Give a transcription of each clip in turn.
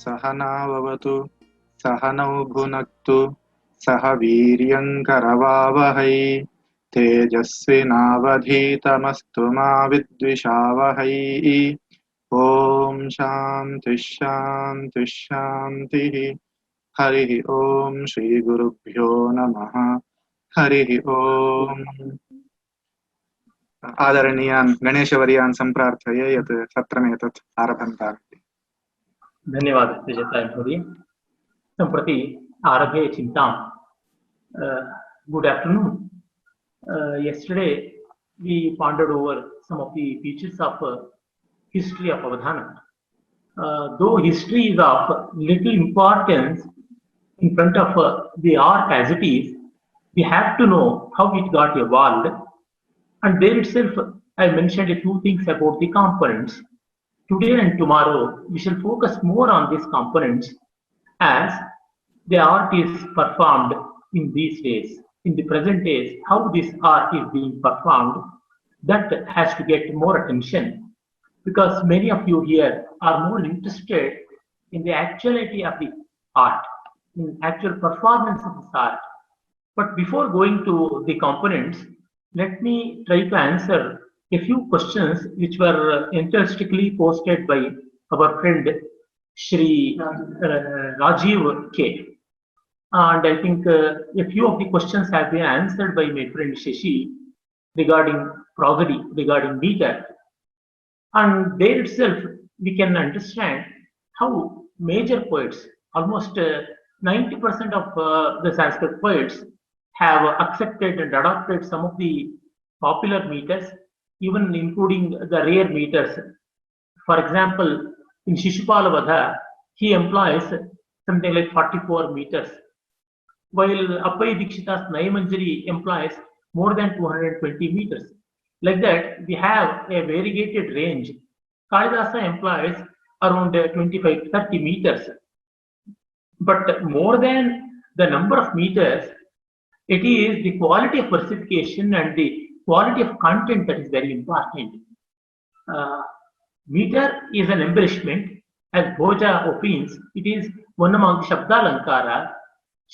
सहनाववतु सहनौ भुनक्तु सह वीर्यङ्करवावहै तेजस्विनावधीतमस्तु मा विद्विषावहै। ॐ शान्तिः शान्तिः शान्तिः। हरिः ॐ श्रीगुरुभ्यो नमः। हरिः ॐ। आदरणीयान् गणेशवर्यान् सम्प्रार्थये यत् सत्रमेतत् आरभन्ताम्। धन्यवाद तेजताय महोदय। सम्प्रति आरभ्य चिन्ताम्। Good afternoon. Yesterday we pondered over some of the features of history of Avadhana. Though history is of little importance in front of the art as it is, we have to know how it got evolved. And there itself, I mentioned a few things about the components. Today and tomorrow, we shall focus more on these components as the art is performed in these days. In the present days, how this art is being performed, that has to get more attention, because many of you here are more interested in the actuality of the art, in actual performance of this art. But before going to the components, let me try to answer a few questions which were enthusiastically posted by our friend Shri Rajiv K. And I think a few of the questions have been answered by my friend Shashi regarding prosody, regarding meter. And there itself, we can understand how major poets, almost 90% of the Sanskrit poets, have accepted and adopted some of the popular meters, even including the rare meters. For example, in Shishupala Vadha, he employs something like 44 meters, while Appai Dikshita's Nayamanjari employs more than 220 meters. Like that, we have a variegated range. Kalidasa employs around 25-30 meters. But more than the number of meters, it is the quality of versification and the quality of content that is very important. Meter is an embellishment. As Bhoja opines, it is one among the Shabdalankara.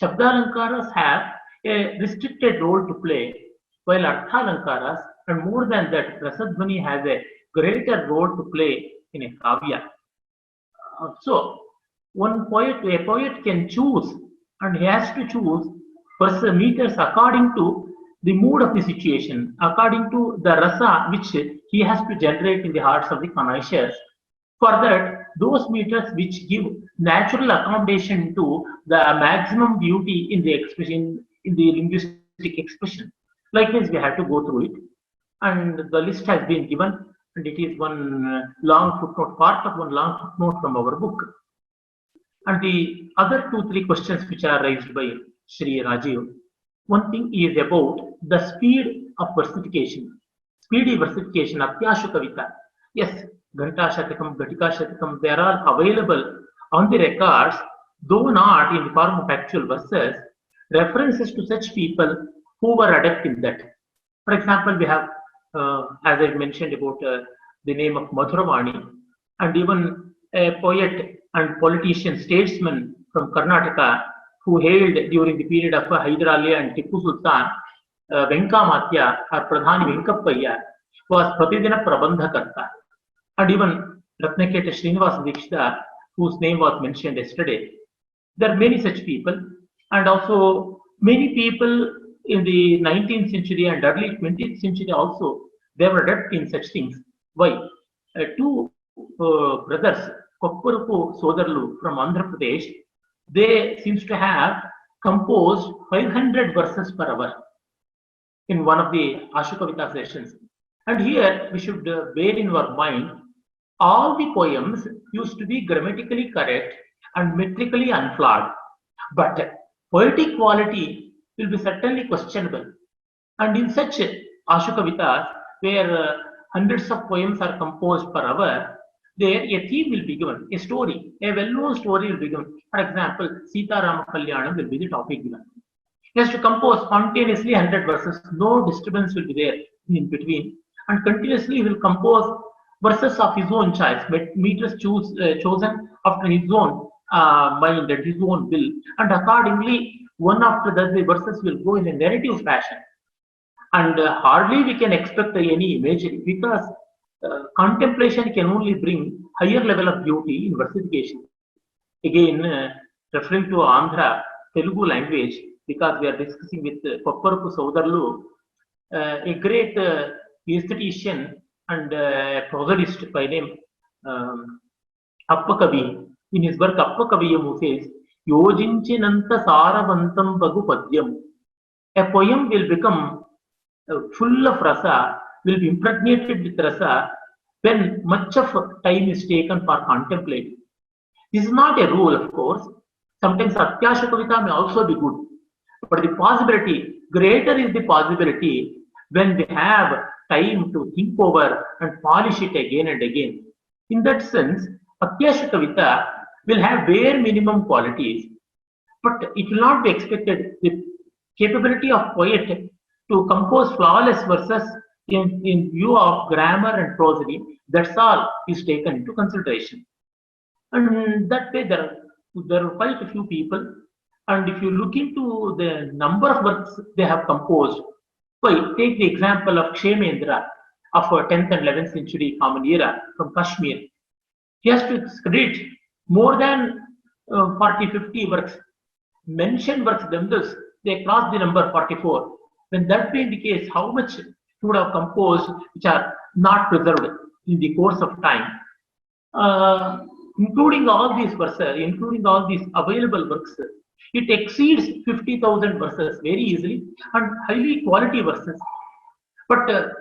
Shabdalankaras have a restricted role to play, while Arthalankaras, and more than that, Rasadhvani has a greater role to play in a kavya. So, a poet can choose, and he has to choose meters according to the mood of the situation, according to the rasa which he has to generate in the hearts of the connoisseurs. For that, those meters which give natural accommodation to the maximum beauty in the expression, in the linguistic expression. Likewise, we have to go through it, and the list has been given, and it is one long footnote, part of one long footnote from our book. And the other 2-3 questions which are raised by Shri Rajiv. One thing is about the speed of versification. Speedy versification, Atyashu Kavita. Yes, Ghanta Shatakam, Ghatika Shatakam, they are all available on the records, though not in the form of actual verses, references to such people who were adept in that. For example, we have, as I mentioned about the name of Madhuravani, and even a poet and politician, statesman from Karnataka, who hailed during the period of Hyder Ali and Tipu Sultan, Venkamatya or Pradhani Venkapaya, was Pratidina Prabandhakarta. And even Ratnaketa Srinivasa Dikshita, whose name was mentioned yesterday. There are many such people, and also many people in the 19th century and early 20th century also, they were adept in such things. Why? Two brothers, Koppurupu Sodarlu from Andhra Pradesh, they seems to have composed 500 verses per hour in one of the Ashukavita sessions. And here we should bear in our mind, all the poems used to be grammatically correct and metrically unflawed, but poetic quality will be certainly questionable. And in such Ashukavitas, where hundreds of poems are composed per hour, there a theme will be given, a story, a well-known story will be given. For example, Sita Rama Kalyanam will be the topic given. He has to compose spontaneously 100 verses, no disturbance will be there in between, and continuously he will compose verses of his own choice, meters chosen after his own mind and his own will, and accordingly, one after the verses will go in a narrative fashion. And hardly we can expect any imagery, because contemplation can only bring higher level of beauty in versification. Again, referring to Andhra Telugu language, because we are discussing with Kopparapu Sodarlu, a great aesthetician and prosodist by name Appakavi. In his work Appakaviyamu says, Yojinchinanta Saravantam Bagu Padyam. A poem will become full of rasa, will be impregnated with rasa when much of time is taken for contemplating. This is not a rule, of course. Sometimes Atyasha Kavita may also be good. But the possibility, greater is the possibility when we have time to think over and polish it again and again. In that sense, Atyasha Kavita will have bare minimum qualities, but it will not be expected the capability of poet to compose flawless verses in view of grammar and prosody. That's all is taken into consideration. And that way there are quite a few people. And if you look into the number of works they have composed, take the example of Kshemendra of 10th and 11th century Common Era from Kashmir. He has to credit more than 40-50 works. Mentioned works themselves, they cross the number 44. When that being the case, how much he would have composed which are not preserved in the course of time? Including all these verses, including all these available works, it exceeds 50,000 verses very easily, and highly quality verses. But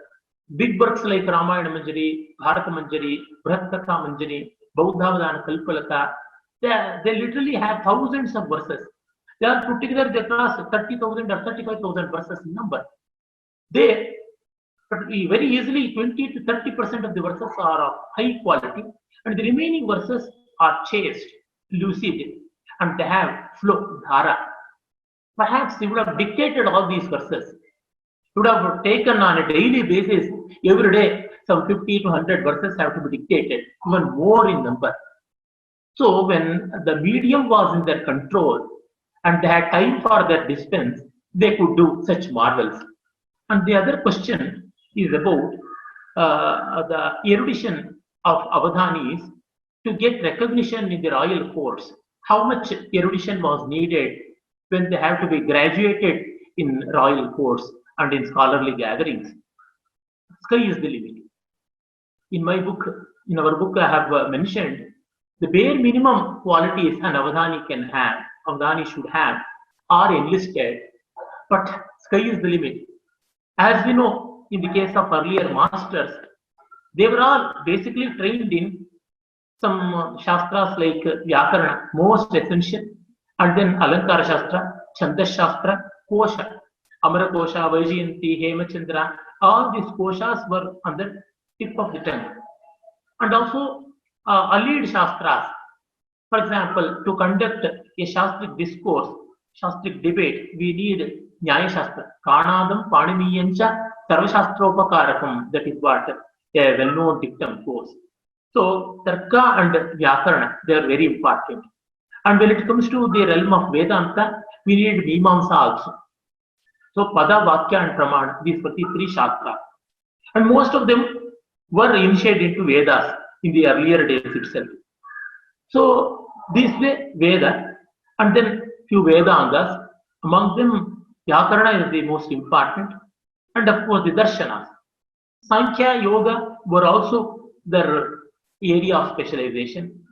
big works like Ramayana Manjari, Bharata Manjari, Brihatkatha Manjari, Bauddhavadana Kalpalaka, they literally have thousands of verses. They are put together, they cross 30,000 or 35,000 verses in number. But very easily 20 to 30% of the verses are of high quality, and the remaining verses are chaste, lucid, and they have flow, dhara. Perhaps he would have dictated all these verses. He would have taken on a daily basis, every day, some 50 to 100 verses have to be dictated, even more in number. So when the medium was in their control and they had time for their dispense, they could do such marvels. And the other question is about the erudition of Avadhanis to get recognition in the royal courts. How much erudition was needed when they have to be graduated in royal courts and in scholarly gatherings? Sky is the limit. In my book, in our book, I have mentioned the bare minimum qualities an Avadhani can have, Avadhani should have, are enlisted, but sky is the limit. As we know, in the case of earlier masters, they were all basically trained in some shastras like Vyakarana, most essential, and then Alankara Shastra, Chandas Shastra, Kosha, Amara Kosha, Vaijayanti, Hemachandra, all these koshas were on the tip of the tongue. And also allied shastras. For example, to conduct a shastric discourse, shastric debate, we need Nyaya Shastra. Kanadam Paniniyancha Sarvashastropakarapam. That is what a well-known dictum goes. So, Tarka and Vyakarana, they are very important. And when it comes to the realm of Vedanta, we need Mimamsa also. So, Pada, Vakya and Pramana, these were the three Shastras. And most of them were initiated into Vedas in the earlier days itself. So, this way, Veda, and then few Vedangas, among them, Vyakarana is the most important, and of course, the Darshanas. Sankhya, Yoga were also their area of specialization,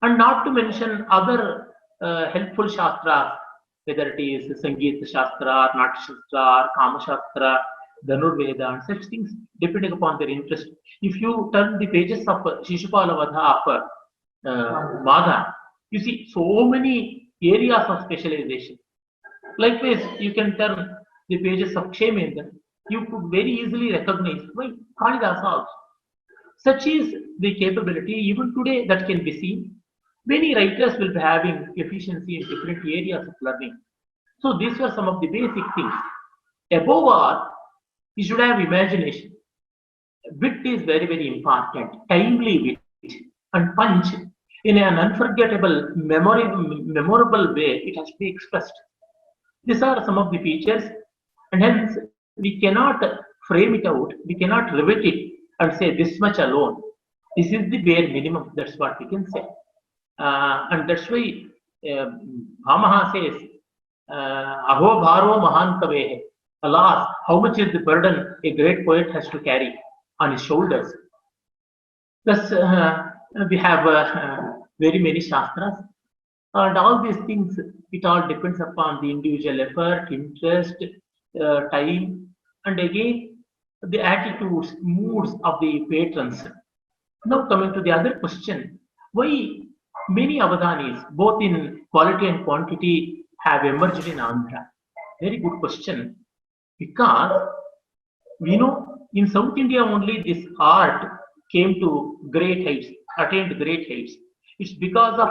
and not to mention other helpful Shastras, whether it is Sangeeta Shastra, Natya Shastra, Kama Shastra, Dhanurveda, and such things, depending upon their interest. If you turn the pages of Shishupala Vadha of Madha, you see so many areas of specialization. Likewise, you can turn the pages of Kshemendra, you could very easily recognize why Kalidasa also. Such is the capability, even today, that can be seen. Many writers will be having efficiency in different areas of learning. So these were some of the basic things. Above all, you should have imagination. Wit is very, very important. Timely wit and punch. in an unforgettable, memorable way, it has to be expressed. These are some of the features, and hence we cannot frame it out, we cannot rivet it and say this much alone. This is the bare minimum, that's what we can say. And that's why Bhamaha says, Aho bharo mahan kavehe. Alas, how much is the burden a great poet has to carry on his shoulders. Thus, we have very many shastras, and all these things, it all depends upon the individual effort, interest, time, and again, the attitudes, moods of the patrons. Now coming to the other question, why many Avadhanis, both in quality and quantity, have emerged in Andhra? Very good question. Because we know in South India only this art came to great heights, attained great heights. It's because of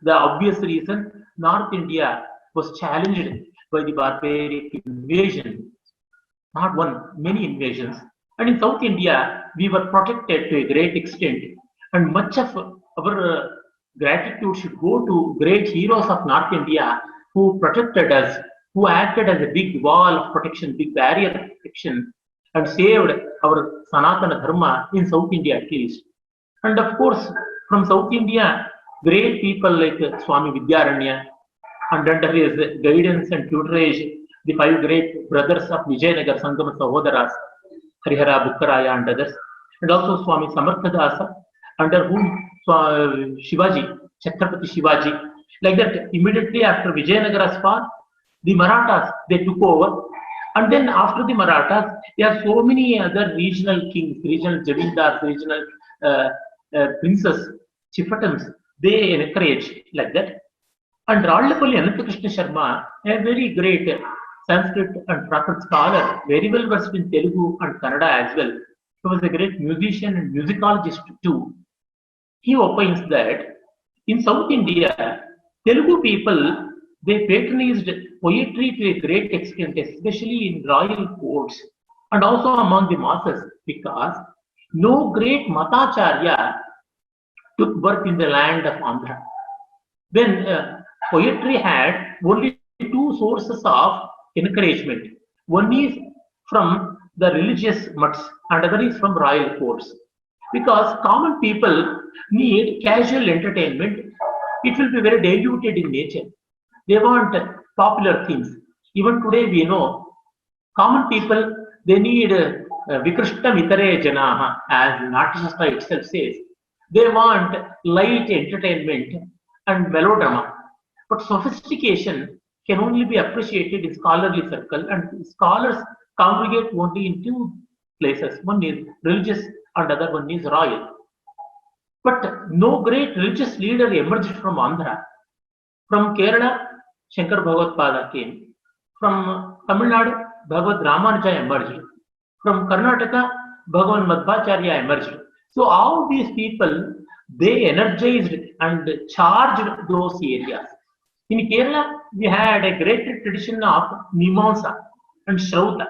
the obvious reason North India was challenged by the barbaric invasion. Not one, many invasions. And in South India, we were protected to a great extent. And much of our gratitude should go to great heroes of North India who protected us, who acted as a big wall of protection, big barrier of protection, and saved our Sanatana Dharma in South India at least. And of course, from South India, great people like Swami Vidyaranya, and under his guidance and tutorage, the 5 great brothers of Vijayanagar Sangama Sahodaras, Harihara Bukkaraya and others, and also Swami Samarthadasa, under whom Shivaji, Chhatrapati Shivaji, like that, immediately after Vijayanagara's fall, the Marathas, they took over. And then after the Marathas, there are so many other regional kings, regional Jamindars, regional princes, chieftains, they encourage like that. And Rallapalli Ananthakrishna Sharma, a very great Sanskrit and Prakrit scholar, very well versed in Telugu and Kannada as well. He was a great musician and musicologist too. He opines that in South India, Telugu people, they patronized poetry to a great extent, especially in royal courts and also among the masses, because no great Matacharya took birth in the land of Andhra. Then poetry had only 2 sources of encouragement. One is from the religious mutts and other is from royal courts. Because common people need casual entertainment, it will be very diluted in nature. They want popular things. Even today we know, common people, they need Vikrishta Mitare Janaha, as Natyashastra itself says. They want light entertainment and melodrama. But sophistication can only be appreciated in scholarly circle, and scholars congregate only in 2 places. One is religious and other one is royal. But no great religious leader emerged from Andhra. From Kerala, Shankar Bhagavad Pada came. From Tamil Nadu, Bhagavad Ramanuja emerged. From Karnataka, Bhagavan Madhvacharya emerged. So all these people, they energized and charged those areas. In Kerala, we had a great tradition of Mimamsa and Shrauta.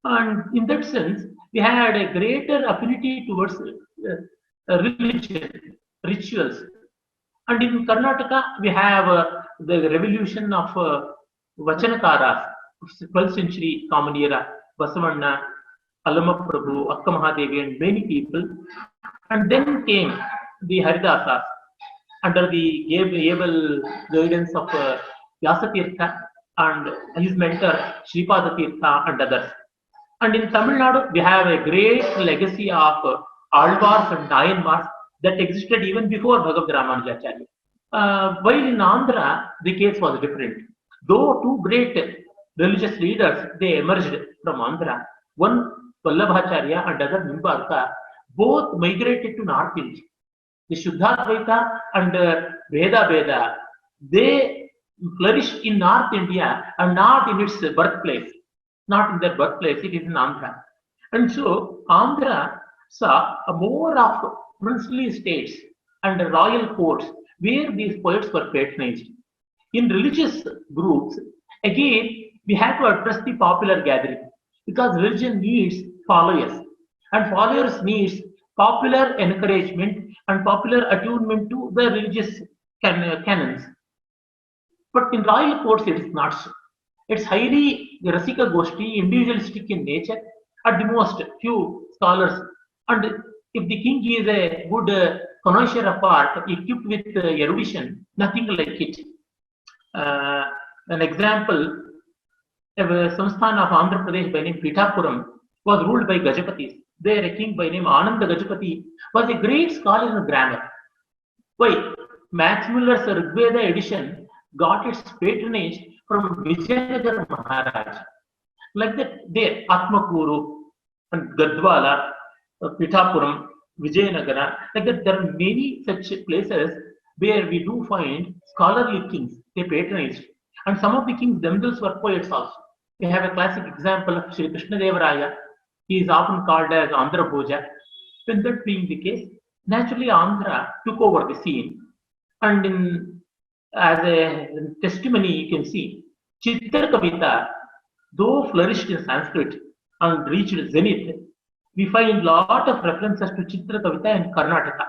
And in that sense, we had a greater affinity towards religion, rituals. And in Karnataka, we have the revolution of Vachanakaras, 12th century common era, Basavanna, Alama Prabhu, Akka Mahadevi, and many people. And then came the Haridasas under the able guidance of Vyasatirtha and his mentor Sripada Tirtha and others. And in Tamil Nadu, we have a great legacy of Alvars and Nayanmars that existed even before Bhagavad Ramanujacharya. While in Andhra, the case was different. Though 2 great religious leaders, they emerged from Andhra, one Vallabhacharya and other Nimbarka, both migrated to North India. The Shuddhadvaita and Veda Veda, they flourished in North India and not in its birthplace. Not in their birthplace, it is in Andhra. And so Andhra saw more of princely states and royal courts where these poets were patronized. In religious groups, again, we have to address the popular gathering because religion needs followers and followers needs popular encouragement and popular attunement to the religious canons. But in royal courts, it is not so. It's highly Rasika Goshti, individualistic in nature, at the most few scholars. And if the king is a good connoisseur of art, equipped with erudition, nothing like it. An example, a Samsthan of Andhra Pradesh by name Pithapuram was ruled by Gajapatis. There, a king by name Ananda Gajapati was a great scholar in grammar. Why? Max Muller's Rigveda edition got its patronage from Vijayanagar Maharaj. Like that, there, Atmakuru and Gadwala, Pithapuram, Vijayanagara, like that, there are many such places where we do find scholarly kings, they patronized. And some of the kings themselves were poets also. We have a classic example of Sri Krishna Deva Raya. He is often called as Andhra Bhoja. When that being the case, naturally Andhra took over the scene. And as a testimony, you can see, Chitra Kavita, though flourished in Sanskrit and reached zenith, we find lot of references to Chitra Kavita in Karnataka.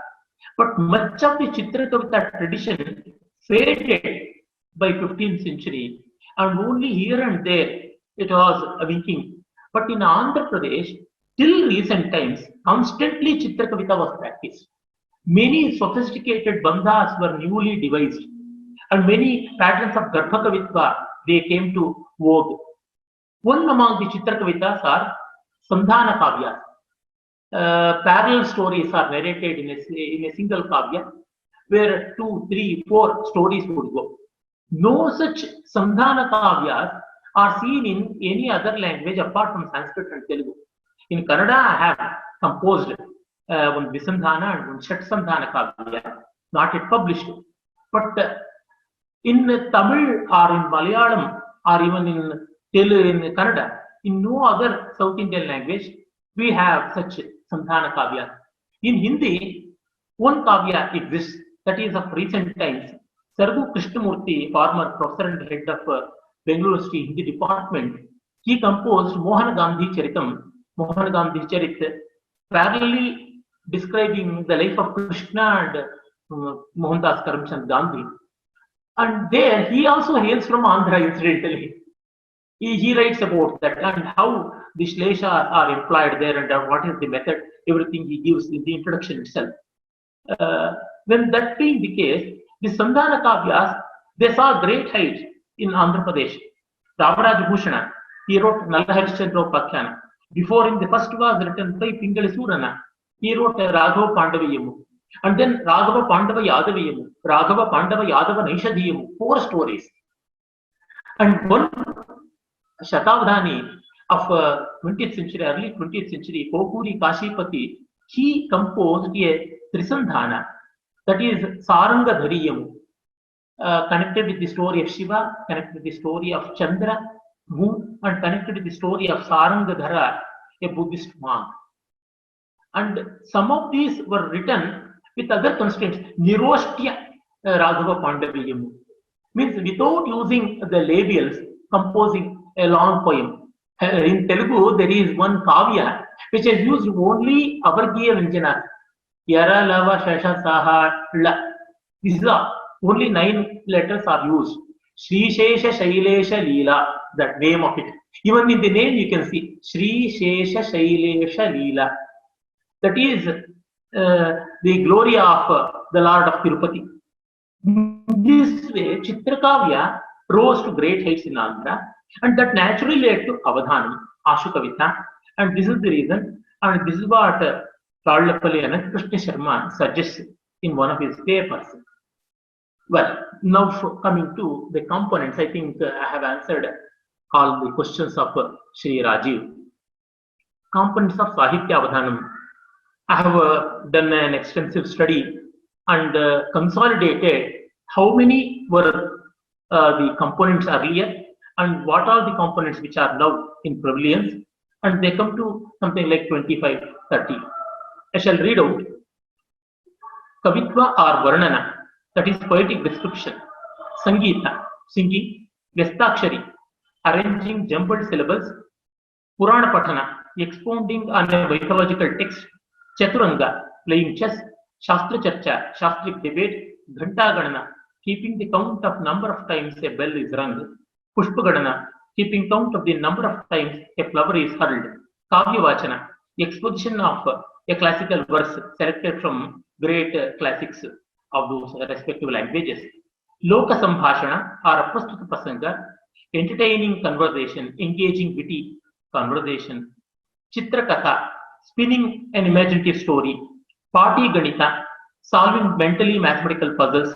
But much of the Chitra Kavita tradition faded by 15th century, and only here and there it was winking. But in Andhra Pradesh, till recent times, constantly Chitra Kavita was practiced. Many sophisticated bandhas were newly devised, and many patterns of Garbha Kavitva, they came to vogue. One among the Chitra Kavitas are Sandhana Kavya. Parallel stories are narrated in a single Kavya, where 2, 3, 4 stories would go. No such Sandhana Kavyas are seen in any other language apart from Sanskrit and Telugu. In Kannada, I have composed one Visandhana and one Shatsandhana Kavya, not yet published. But in Tamil or in Malayalam or even in Telugu, in Kannada, in no other South Indian language, we have such Sandhana Kavya. In Hindi, one Kavya exists, that is of recent times. Sargu Krishnamurthy, former professor and head of Bengaluru City Hindi department, he composed Mohan Gandhi Charitam, Mohan Gandhi Charit, parallelly describing the life of Krishna and Mohandas Karamchand Gandhi. And there he also hails from Andhra, incidentally. He writes about that and how the Shleshas are implied there and what is the method, everything he gives in the introduction itself. When that being the case, the Sandhana Kavyas, they saw great height in Andhra Pradesh. Ramaraj Bhushana, he wrote Nalla Harishchandra Pakhyana. Before him, the first was written by Pingali Surana. He wrote Raghava Pandavayamu. And then Raghava Pandava Yadavayamu, Raghava Pandava Yadava Naishadhiyamu, 4 stories. And one Shatabdhani of 20th century, early 20th century, Kokuri Kashipati, he composed a Trisandhana, that is Saranga Dhariyamu, connected with the story of Shiva, connected with the story of Chandra, Moon, and connected with the story of Sarangadhara, a Buddhist monk. And some of these were written with other constraints. Niroshtya Raghava Pandavayamu means without using the labials, composing a long poem. In Telugu, there is one Kavya which is used only Avargiya Vyanjana. Yara Lava Shasha Saha La. This is only 9 letters are used. Shri Shesha Shailesha Leela, that name of it. Even in the name you can see Shri Shesha Shailesha Leela. That is the glory of the Lord of Tirupati. This way, Chitrakavya rose to great heights in Andhra, and that naturally led to Avadhanam, Ashukavita, and this is the reason, and this is what Tallapalli Anantkrishna Sharma suggests in one of his papers. Well, now coming to the components, I think I have answered all the questions of Sri Rajiv. Components of Sahitya Avadhanam. I have done an extensive study and consolidated how many were the components earlier and what are the components which are now in prevalence, and they come to something like 25, 30. I shall read out. Kavitva or Varnana, that is poetic description. Sangeeta, singing. Vyastakshari, arranging jumbled syllables. Purana Patana, expounding on a mythological text. Chaturanga, playing chess, Shastra Charcha, Shastric debate, Ghanta Ganana, keeping the count of number of times a bell is rung, Pushpa Ganana, keeping count of the number of times a flower is hurled, Kavya Vachana, exposition of a classical verse selected from great classics of those respective languages, Loka Sambhashana or Prastuta Prasanga, entertaining conversation, engaging witty conversation, Chitrakatha, spinning an imaginative story, Party Ganita, solving mentally mathematical puzzles,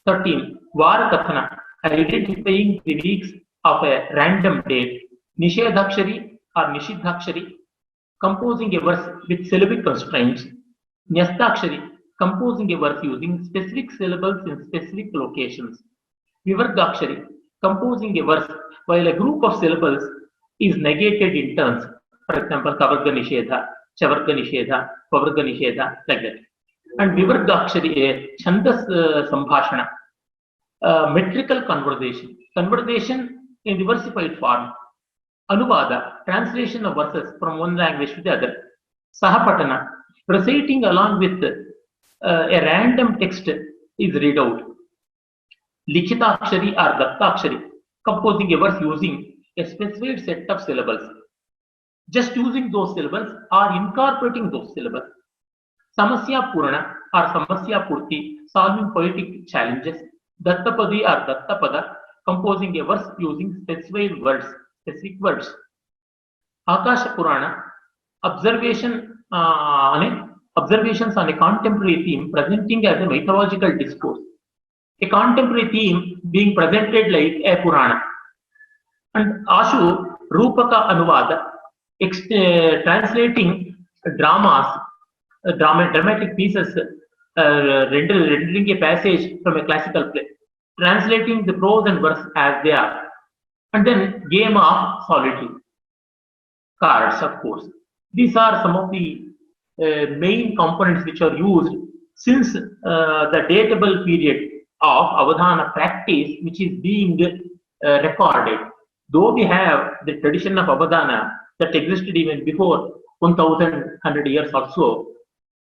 13. Varakathana, identifying the weeks of a random date, Nishedhakshari or Nishidhakshari, composing a verse with syllabic constraints, Nyastakshari, composing a verse using specific syllables in specific locations, Vivargakshari, composing a verse while a group of syllables is negated in turns, for example, Kavarga Nishedha, Chavarga Nishedha, Pavarga Nishedha, like that. And Vivargakshari, a Chandas Sambhashana, metrical conversation, conversation in diversified form, Anuvada, translation of verses from one language to the other, Sahapatana, reciting along with a random text is read out, Lichitakshari or Dattakshari, composing a verse using a specified set of syllables, just using those syllables or incorporating those syllables, Samasya Purana or Samasya Purti, solving poetic challenges, Dattapadi or Dattapada, composing a verse using specific words, Akasha Purana, observations on a contemporary theme presenting as a mythological discourse, a contemporary theme being presented like a Purana. And Ashu, Rupaka Anuvada, translating dramas, dramatic pieces, rendering a passage from a classical play, translating the prose and verse as they are. And then game of solitude, cards, of course. These are some of the main components which are used since the datable period of Avadhana practice, which is being recorded. Though we have the tradition of Avadhana that existed even before 1100 years or so,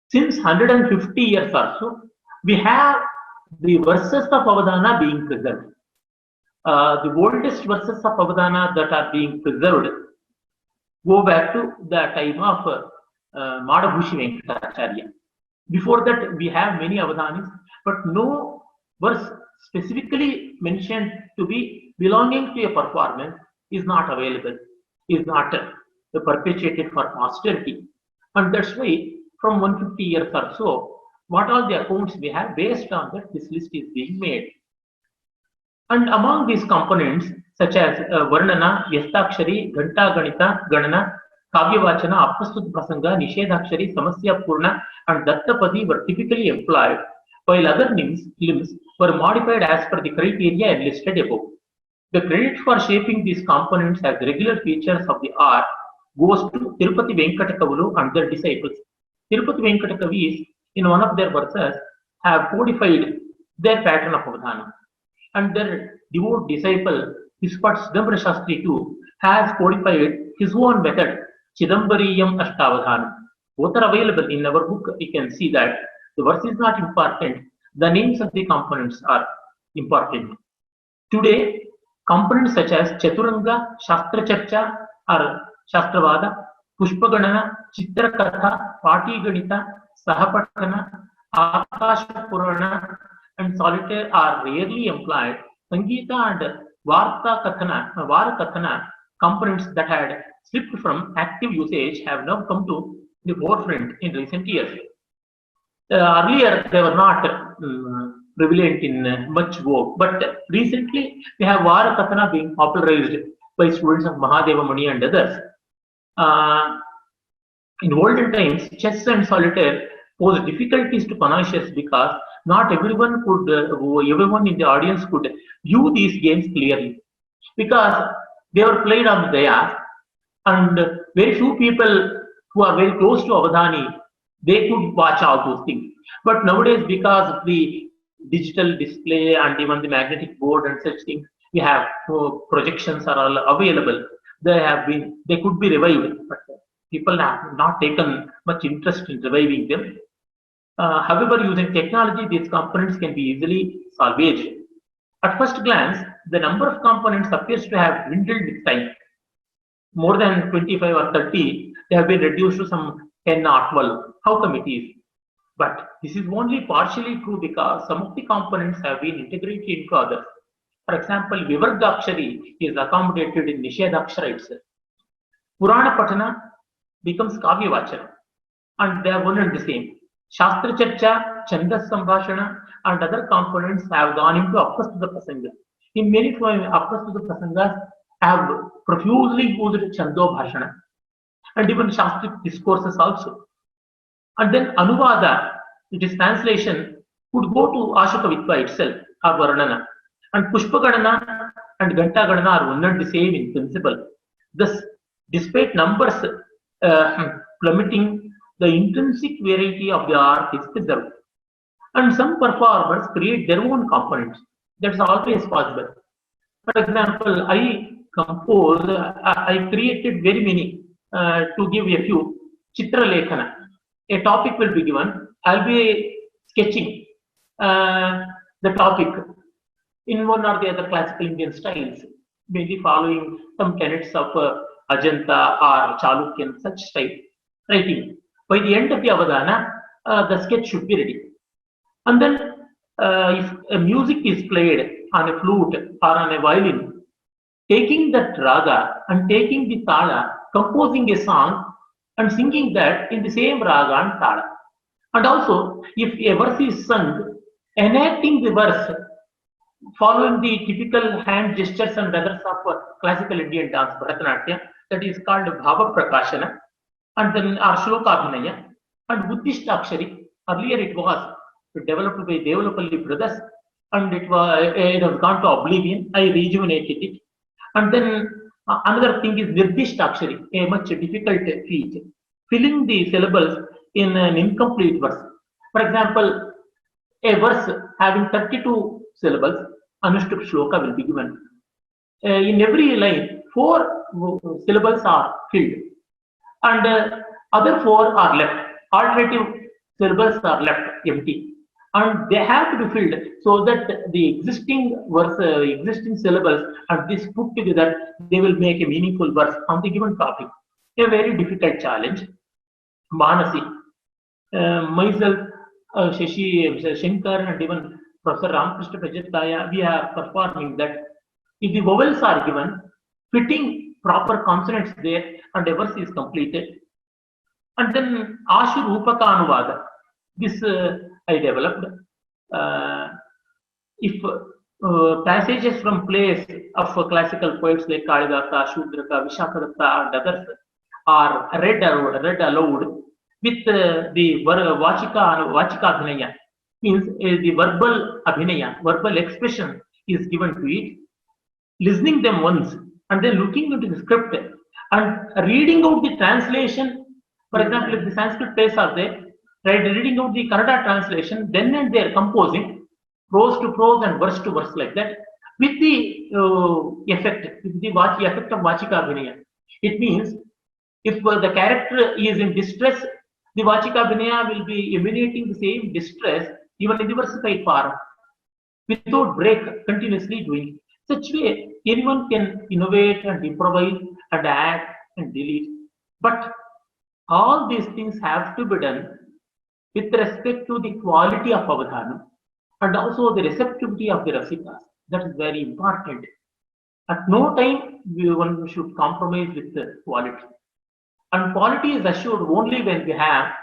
since 150 years or so, we have the verses of Avadhana being preserved. The oldest verses of Avadhana that are being preserved go back to the time of Madhabhushi Venkatacharya. Before that, we have many Avadhanis, but no verse specifically mentioned to be belonging to a performance is not available, is not perpetuated for posterity. And that's why from 150 years or so, what all the accounts we have, based on that, this list is being made. And among these components, such as Varnana, Vyastakshari, Ghanta Ganita, Ganana, Kavyavachana, Aprastut Prasanga, Nishedhakshari, Samasya Purna, and Dattapadi were typically employed, while other limbs were modified as per the criteria enlisted above. The credit for shaping these components as regular features of the art goes to Tirupati Venkata Kavalu and their disciples. Tirupati Venkata Kavis, in one of their verses, have codified their pattern of Avadhana. And their devout disciple, Vispat Chidambara Shastri too, has codified his own method, Chidambariyam Ashtavadhanam. Both are available in our book. You can see that the verse is not important, the names of the components are important. Today, components such as Chaturanga, Shastra Charcha or Shastravada, Pushpaganana, Chitrakatha, Pati Ganita, Sahapatana, Akasha Purana, and solitaire are rarely employed. Sangeeta and Varakathana components that had slipped from active usage have now come to the forefront in recent years. Earlier, they were not prevalent in much vogue, but recently we have Varakathana being popularized by students of Mahadeva Muni and others. In olden times, chess and solitaire posed difficulties to connoisseurs because not everyone could, everyone in the audience could view these games clearly, because they were played on the dayas, and very few people who are very close to Avadhani, they could watch all those things. But nowadays, because of the digital display and even the magnetic board and such things, we have projections are all available. They could be revived. But People have not taken much interest in reviving them. However, using technology, these components can be easily salvaged. At first glance, the number of components appears to have dwindled with time. More than 25 or 30, they have been reduced to some 10 or 12. How come it is? But this is only partially true because some of the components have been integrated into others. For example, Vivargakshari is accommodated in Nishedakshara itself. Purana Patana becomes Kavya Vachana, and they are one and the same. Shastra Charcha, Chandas Sambhashana, and other components have gone into Aprastuta Prasanga. In many Aprastuta Prasangas have profusely used Chando Bhashana, and even Shastric discourses also. And then Anuvada, it is translation, would go to Ashoka Vitva itself, or Varnana. And Pushpa Gadana and Ganta Gadana are one and the same in principle. Thus, despite numbers plummeting, the intrinsic variety of the art is preserved. And some performers create their own components. That's always possible. For example, I created very many, to give a few. Chitra Lekhana. A topic will be given. I'll be sketching the topic in one or the other classical Indian styles, maybe following some tenets of Ajanta or Chalukyan, such style writing. By the end of the Avadana, the sketch should be ready. And then if a music is played on a flute or on a violin, taking that raga and taking the tala, composing a song and singing that in the same raga and tala. And also, if a verse is sung, enacting the verse following the typical hand gestures and others of classical Indian dance, Bharatanatyam, that is called Bhava Prakashana, and then our Shloka Abhinaya, and Buddhishtakshari. Earlier it was developed by Devalapalli brothers, and it has gone to oblivion. I rejuvenated it. And then another thing is Nirdishtakshari, a much difficult feat, filling the syllables in an incomplete verse. For example, a verse having 32 syllables, Anushtup Shloka will be given. In every line, 4 syllables are filled, and other 4 are left. Alternative syllables are left empty, and they have to be filled so that the existing verse, existing syllables, and this put together, they will make a meaningful verse on the given topic. A very difficult challenge. Manasi, myself, Shashi, Shankar, and even Professor Ramakrishna Prajataya, we are performing that. If the vowels are given, fitting proper consonants there, and a verse is completed. And then Ashu Rupaka Anuvada, this I developed. If passages from plays of classical poets like Kalidasa, Shudraka, Vishakadatta, and others are read aloud with the Vachika Abhinaya, means the verbal Abhinaya, verbal expression is given to it, listening them once, and then looking into the script and reading out the translation. For example, if the Sanskrit plays are there, reading out the Kannada translation, then and there composing prose to prose and verse to verse like that, with the effect, with the effect of Vachika Abhinaya. It means if the character is in distress, the Vachika Abhinaya will be emanating the same distress even in the versified form, without break, continuously doing. Such way, anyone can innovate and improvise and add and delete. But all these things have to be done with respect to the quality of Avadhana and also the receptivity of the Rasikas. That is very important. At no time one should compromise with the quality. And quality is assured only when we have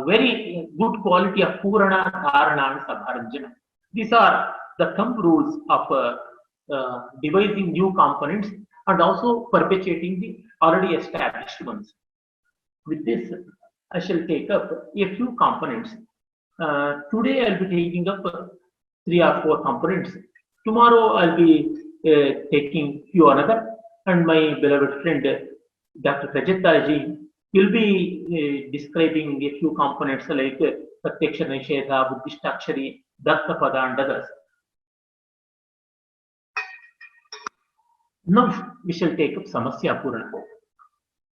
very good quality of Purana, Dharana, and Sabharanjana. These are the thumb rules of devising new components and also perpetuating the already established ones. With this, I shall take up a few components. Today, I'll be taking up 3 or 4 components. Tomorrow, I'll be taking few another, and my beloved friend, Dr. Prajataji, will be describing a few components like Pratyaksha Nishedha, Buddhishtakshari, Dattapada, and others. Now, we shall take up Samasya Purana.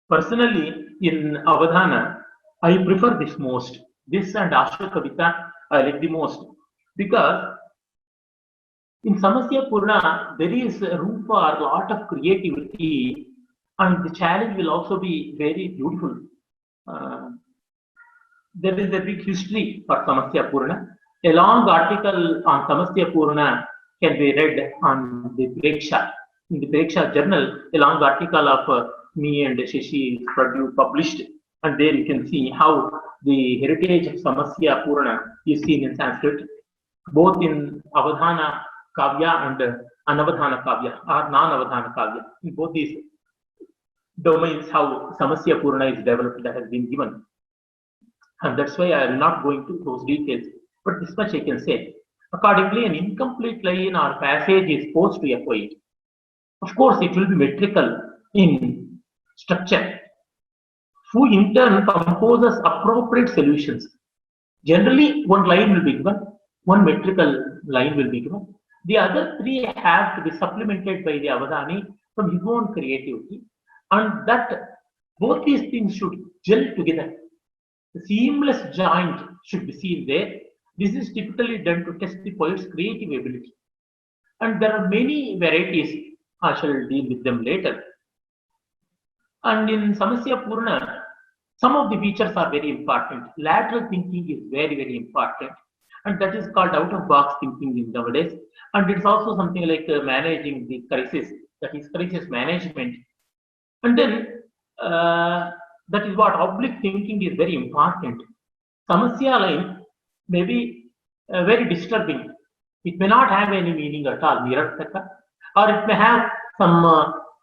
Personally, in Avadhana, I prefer this most. This and Ashra Kavita I like the most because in Samasya Purna there is room for a lot of creativity and the challenge will also be very beautiful. There is a big history for Samasya Purna. A long article on Samasya Purna can be read on the Preksha. In the Preksha journal, a long article of me and Shashi is published, and there you can see how the heritage of Samasya Purna is seen in Sanskrit, both in Avadhana Kavya and Anavadhana Kavya or non-Avadhana Kavya. In both these domains, how Samasya Purna is developed, that has been given. And that's why I will not go into those details. But this much I can say. Accordingly, an incomplete line or passage is posed to a poet. Of course, it will be metrical in structure, who in turn composes appropriate solutions. Generally, one line will be given, one metrical line will be given. The other three have to be supplemented by the Avadhani from his own creativity, and that both these things should gel together. The seamless joint should be seen there. This is typically done to test the poet's creative ability. And there are many varieties. I shall deal with them later. And in Samasya Purna, some of the features are very important. Lateral thinking is very, very important. And that is called out-of-box thinking in nowadays. And it's also something like managing the crisis, that is crisis management. And then that is what oblique thinking is very important. Samasya line may be very disturbing. It may not have any meaning at all, nirarthaka, or it may have some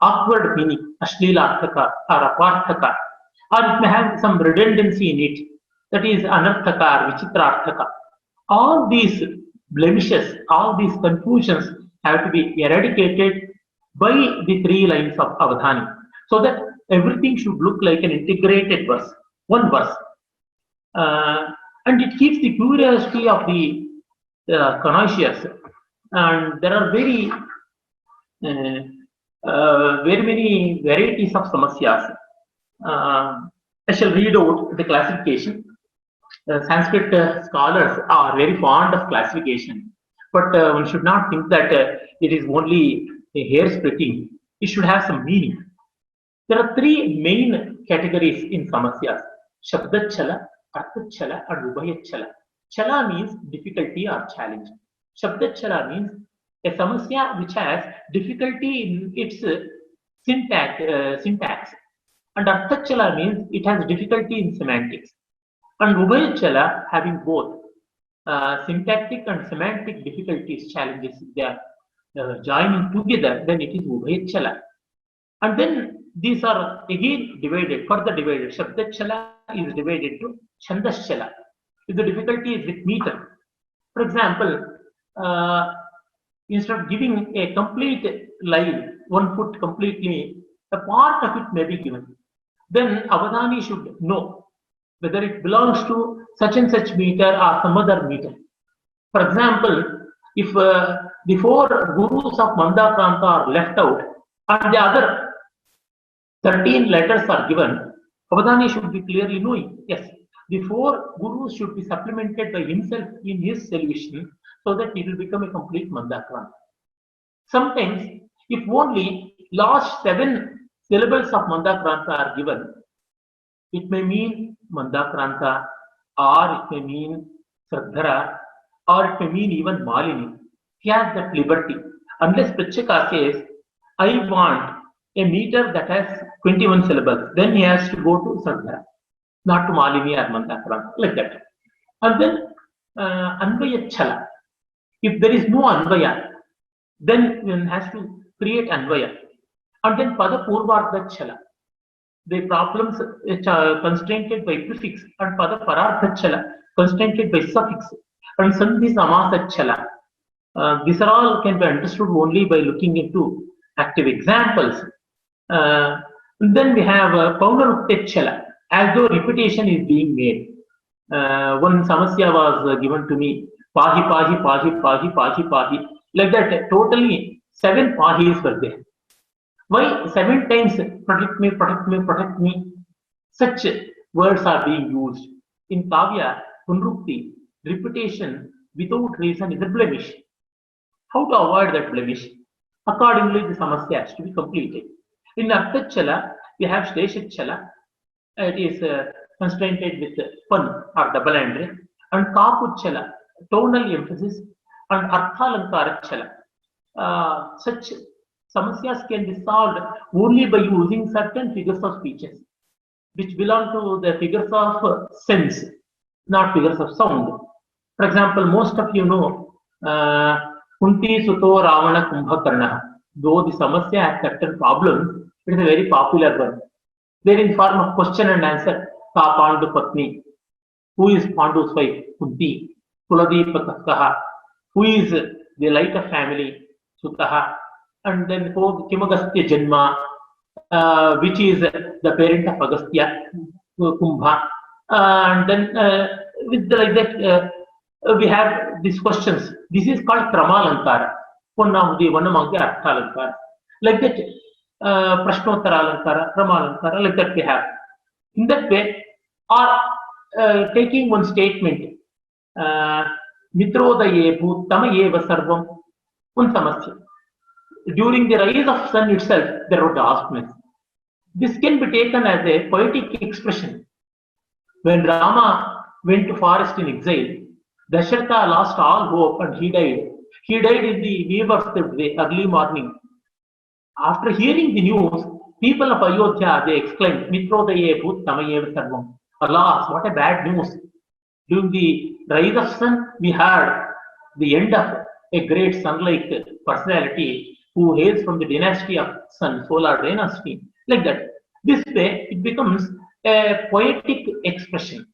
awkward meaning, ashlilarthaka or aparthaka, or it may have some redundancy in it, that is anarthaka or vichitrarthaka. All these blemishes, all these confusions have to be eradicated by the three lines of Avadhani, so that everything should look like an integrated verse, one verse. And it keeps the curiosity of the connoisseurs. And there are very many varieties of samasyas. I shall read out the classification. Sanskrit scholars are very fond of classification, but one should not think that it is only a hair splitting. It should have some meaning. There are three main categories in samasyas: Shabdachala, Arthachala, and Ubhayachala. Chala means difficulty or challenge. Shabdachala means a samasya which has difficulty in its syntax. And Arthachala means it has difficulty in semantics. And Ubhayachala having both syntactic and semantic difficulties, challenges, they are joining together, then it is Ubhayachala. And then these are again divided, further divided. Shabdachala is divided to Chandaschala. If the difficulty is with meter. For example, instead of giving a complete line, 1 foot completely, a part of it may be given. Then Avadhani should know whether it belongs to such and such meter or some other meter. For example, if the 4 gurus of Mandakranta are left out and the other 13 letters are given, Avadhani should be clearly knowing, yes, the 4 gurus should be supplemented by himself in his solution so that it will become a complete Mandakranta. Sometimes, if only last 7 syllables of Mandakranta are given, it may mean Mandakranta, or it may mean Sradhara, or it may mean even Malini. He has that liberty. Unless Pritchaka says, I want a meter that has 21 syllables, then he has to go to Sradhara, not to Malini or Mandakranta, like that. And then Anvayachala. If there is no Anvaya, then one has to create Anvaya. And then Pada Purvardhachala. The problems which are constrained by prefix, and Pada Parardhachala, constrained by suffix, and Sandhi Samasachala. These are all can be understood only by looking into active examples. Then we have Paunaruktechala, as though repetition is being made. One samasya was given to me, Pahi, Pahi, Pahi, Pahi, Pahi, Pahi. Like that, totally 7 Pahis were there. Why 7 times protect me, protect me, protect me? Such words are being used. In Kavya, Punrukti, repetition without reason is a blemish. How to avoid that blemish? Accordingly, the samasya has to be completed. In Arthachala, we have Shleshachala. It is constrained with pun or double entry. And Kapuchala, tonal emphasis. And Arthalankarachala. Such samasyas can be solved only by using certain figures of speeches, which belong to the figures of sense, not figures of sound. For example, most of you know Kunti Suto Ravana Kumbhakarna. Though the samasya has certain problems, it is a very popular one. There in form of question and answer. Ka Pandu Patni. Who is Pandu's wife? Kunti. Kuladipakaha. Who is the light of family? Sutaha. And then Kimagastya Janma, which is the parent of Agastya, Kumbha. And then like that, we have these questions. This is called Kramalankara. One among the Arthalankara. Like that, Prashnottara Alankara, Kramalankara, like that we have. In that way, or taking one statement, Mitrodaye Bhutamaye Sarvam, one samasya. During the rise of sun itself, there was darkness. This can be taken as a poetic expression. When Rama went to forest in exile, Dasharatha lost all hope and he died. He died in the weaver's day, early morning. After hearing the news, people of Ayodhya, they exclaimed, Mitrodaye Bhut Tamayev Sarvam. Alas, what a bad news. During the rise of sun, we heard the end of a great sun-like personality who hails from the dynasty of sun, solar dynasty, like that. This way, it becomes a poetic expression.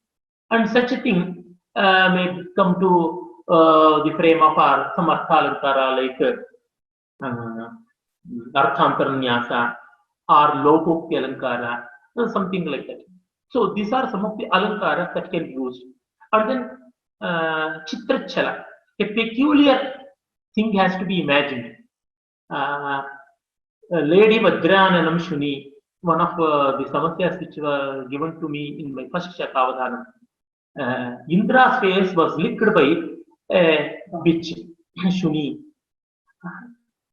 And such a thing may come to the frame of our some Arthalankara like Arthantaranyasa or Lokokti Alankara, something like that. So these are some of the Alankaras that can be used. And then Chitrachala, a peculiar thing has to be imagined. Lady Vajrananam Shuni, one of the samasyas which were given to me in my first Shakavadhanam. Indra's face was licked by a witch, Shuni.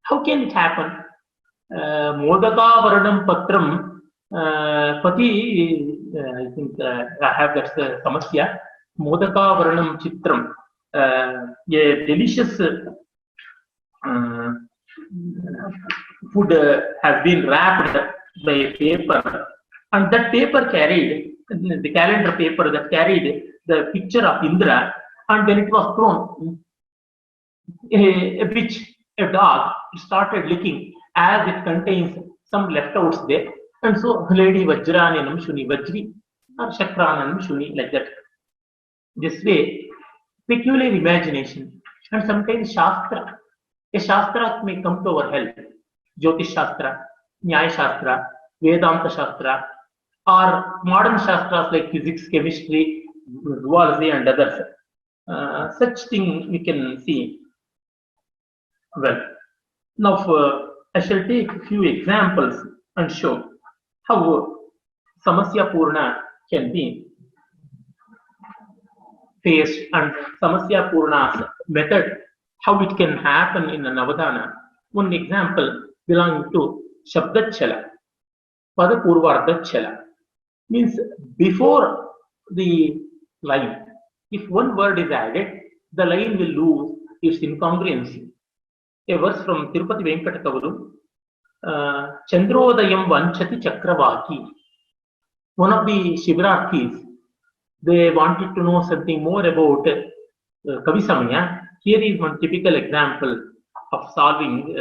How can it happen? Modaka Varanam Patram, Pati, I think I have that samasya. Modaka Varanam Chitram, a delicious food has been wrapped by paper, and that paper carried the calendar paper that carried the picture of Indra, and when it was thrown, a witch, a dog, started licking as it contains some leftovers there, and so Lady Vajrananam Shuni, Vajri or Shakrananam Shuni, like that. This way, peculiar imagination, and sometimes Shastra. A Shastra may come to our help. Jyotish Shastra, Nyaya Shastra, Vedanta Shastra, or modern Shastras like physics, chemistry, zoology, and others. Such thing we can see. Well, now I shall take a few examples and show how Samasya Purna can be faced and Samasya Purna's method, how it can happen in an Avadhana. One example belonging to Shabdachala, Padapurvardachala, means before the line, if one word is added, the line will lose its incongruency. A verse from Tirupati Venkata Kavalu, Chandrodayam Vanchati Chakravaki. One of the Shivararthis, they wanted to know something more about Kavisamaya. Here is one typical example of solving,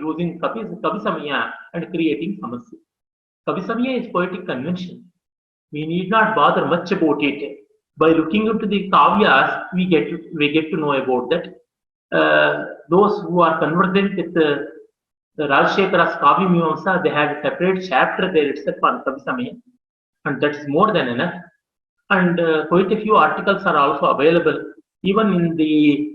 using Kavisamaya and creating Samasya. Kavisamaya is poetic convention. We need not bother much about it. By looking into the Kavyas, we get to know about that. Those who are conversant with Rajshekhara's Kavya Mimamsa, they have a separate chapter there itself on Kavisamaya, and that's more than enough. And quite a few articles are also available, even in the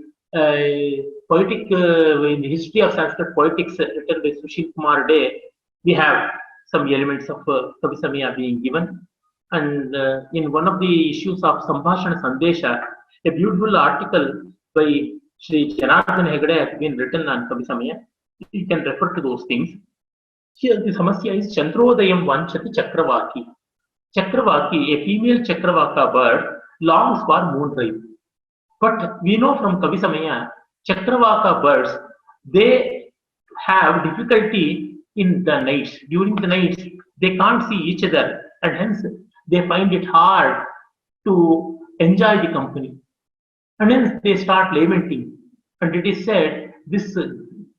poetic, in the history of Sanskrit poetics written by Sushil Kumar Dey. we have some elements of Kavi Samaya being given. And in one of the issues of Sambhashana Sandesha, a beautiful article by Sri Janardhan Hegde has been written on Kavi Samaya. You can refer to those things. Here the samasya is Chandrodayam Vanchati Chakravaki. Chakravaki, a female Chakravaka bird, longs for moonrise. But we know from Kavi Samaya, Chakravaka birds, they have difficulty in the nights. During the nights, they can't see each other, and hence they find it hard to enjoy the company. And hence they start lamenting. And it is said this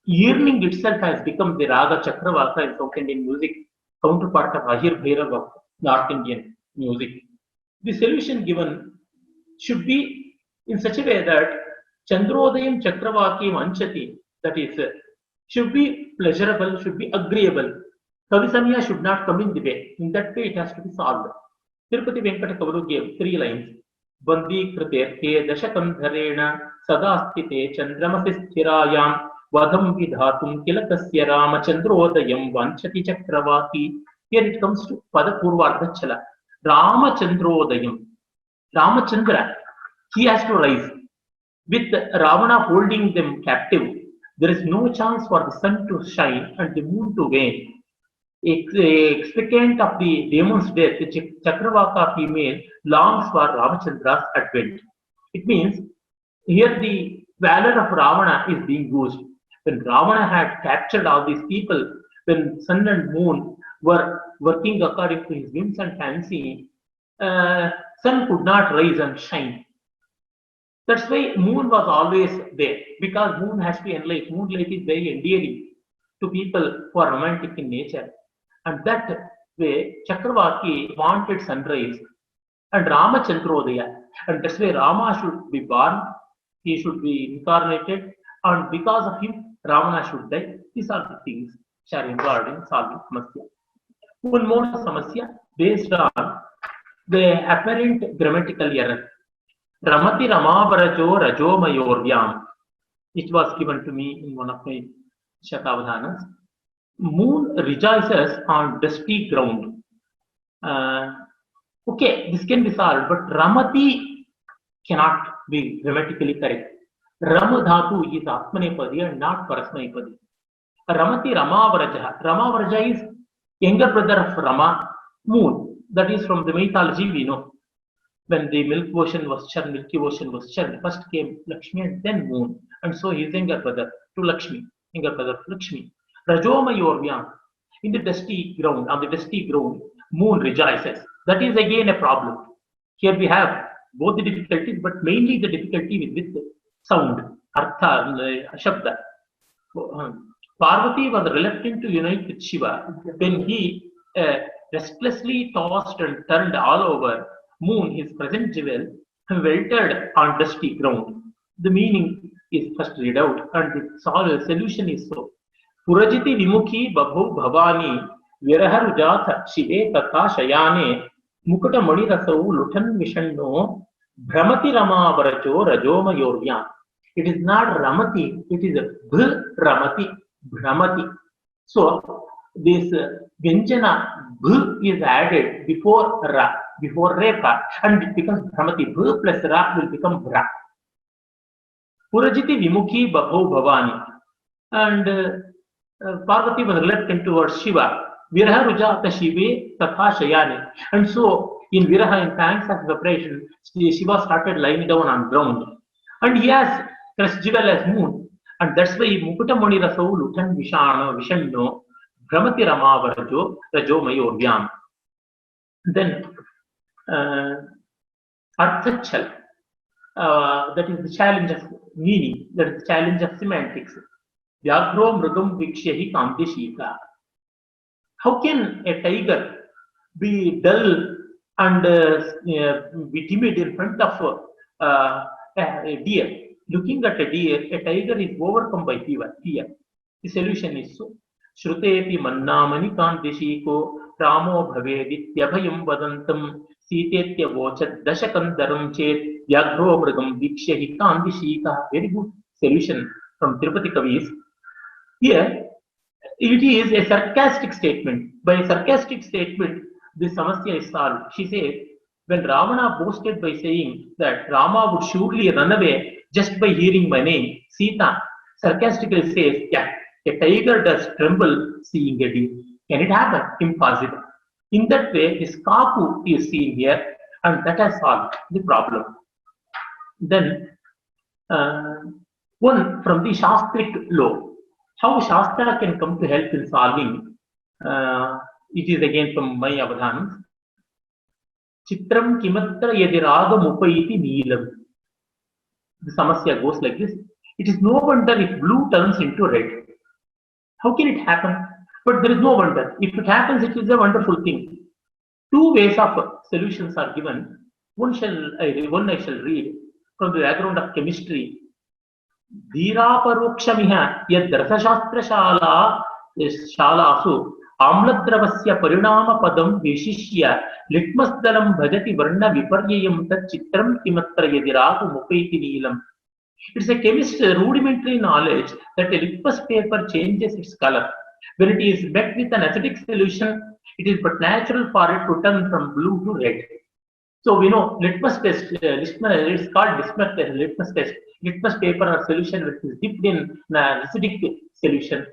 yearning itself has become the Raga Chakravaka in South Indian music, counterpart of Ahir Bhairav of North Indian music. The solution given should be in such a way that Chandrodayam Chakravaki Vanchati, that is, should be pleasurable, should be agreeable. Kavi Samaya should not come in the way. In that way, it has to be solved. Tirupati Venkata Kavalu gave 3 lines. Bandi Krite Te Dashakandharena Sadastite Chandramasi Sthirayam Vadam Vidhatum Kilakasya Rama Chandrodayam Vanchati Chakravaki. Here it comes to Padapurvardhachala. Rama Chandrodayam. Ramachandra, he has to rise. With Ravana holding them captive, there is no chance for the sun to shine and the moon to wane. Expectant of the demon's death, the Chakravaka female longs for Ramachandra's advent. It means here the valor of Ravana is being used. When Ravana had captured all these people, when sun and moon were working according to his whims and fancy, sun could not rise and shine. That's why moon was always there, because moon has to enlight. Moonlight is very endearing to people who are romantic in nature. And that way, Chakravaki wanted sunrise and Ramachandrodaya. And that's why Rama should be born, he should be incarnated, and because of him, Ravana should die. These are the things which are involved in solving Samasya. One more Samasya based on the apparent grammatical error. Ramati Ramavarajo Rajomayorvyam. It was given to me in one of my Shatavadhanas. Moon rejoices on dusty ground. Okay, this can be solved, but Ramati cannot be grammatically correct. Ram dhatu is Atmanepadi and not Parasmaipadi. Ramati Ramavaraja. Ramavaraja is younger brother of Rama, moon. That is from the mythology we know. When the Milky Ocean was churned, first came Lakshmi and then moon. And so his younger brother to Lakshmi, younger brother to Lakshmi. Rajomayorvyam, in the dusty ground, on the dusty ground, moon rejoices. That is again a problem. Here we have both the difficulties, but mainly the difficulty with sound, artha, shabda. Parvati was reluctant to unite with Shiva when he restlessly tossed and turned all over. Moon, his present jewel, weltered on dusty ground. The meaning is first read out, and the solution is so. Purajiti Vimukhi Babhu Bhavani Virahar Shive Tata Shayane Mukata Manirasau Lutan Vishanno Brahmati Rama Varacho Rajoma Yorvyam. It is not Ramati, it is Bh Ramati, Brahmati. So this Vyanjana Bh is added before Ra, before Repa, and it becomes Brahmati. Bh plus Ra will become Bra. Purajiti Vimukhi Babhu Bhavani. And Parvati was reluctant towards Shiva. Viraha Rujata Shive Tatha Shayane. And so in Viraha, in thanks of separation, Shiva started lying down on ground. And he has crest jewel as moon. And that's why Mukuta Mani Rasau Lutan Vishanno Brahmati Rama Varajo Rajomayorvyam. Then Arthachal. That is the challenge of meaning, that is the challenge of semantics. Vyagro Mrugam Vikshyahi Kamdishika. How can a tiger be dull and be timid in front of a deer? Looking at a deer, a tiger is overcome by fear. The solution is so. Shrutepi Mannamani Kandishiko Ramo Bhaveditya Vadantam Sitetya Vochat Dashakandaram Chet Vyagro Mrugam Vikshyahi Kandishika. Very good solution from Tirupati Kavis. Here, it is a sarcastic statement. By a sarcastic statement, this samasya is solved. She says, when Ravana boasted by saying that Rama would surely run away just by hearing my name, Sita sarcastically says, yeah, a tiger does tremble seeing a deer. Can it happen? Impossible. In that way, this kaku is seen here, and that has solved the problem. Then, one from the Shastric law, how Shastra can come to help in solving, it is again from my Avadhanam. Chitram kimatra yadiragam upaiti neelam. The samasya goes like this. It is no wonder if blue turns into red. How can it happen? But there is no wonder. If it happens, it is a wonderful thing. Two ways of solutions are given. One I shall read from the background of chemistry. Dhiraparokshamiha yad rasashastra shalasu amladravasya parinama padam vishishya litmasdalam bhajati varna viparyayam tat chitram kimatra yadiraku mupaiti neelam. It's a chemist's rudimentary knowledge that a litmus paper changes its color. When it is met with an acidic solution, it is but natural for it to turn from blue to red. So we know litmus test, it's called litmus test. Litmus paper or solution which is dipped in an acidic solution,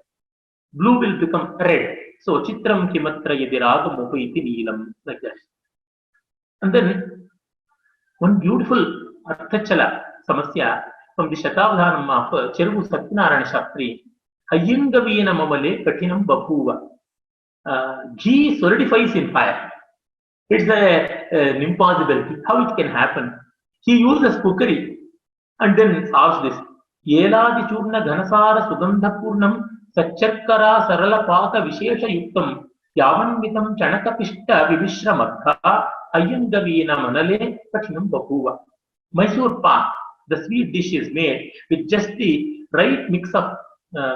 blue will become red. So chitram kimatra yadiragam upaiti neelam, like that. And then one beautiful Arthachala samasya from the Shatabdhanam of Cheruvu Satyanarayana Shastri. Hayyangavina mamale katinam bapuva. Ghee solidifies in fire. It's an impossibility. How it can happen? He uses cookery and then solves this. Yeladi churna dhanasara sugandhapurnam sacharkara sarala paka vishesha yuktam yavanvitam chanakapishta vivishramadha hayyangavina manale katinam bapuva. Mysore pak, the sweet dish is made with just the right mix of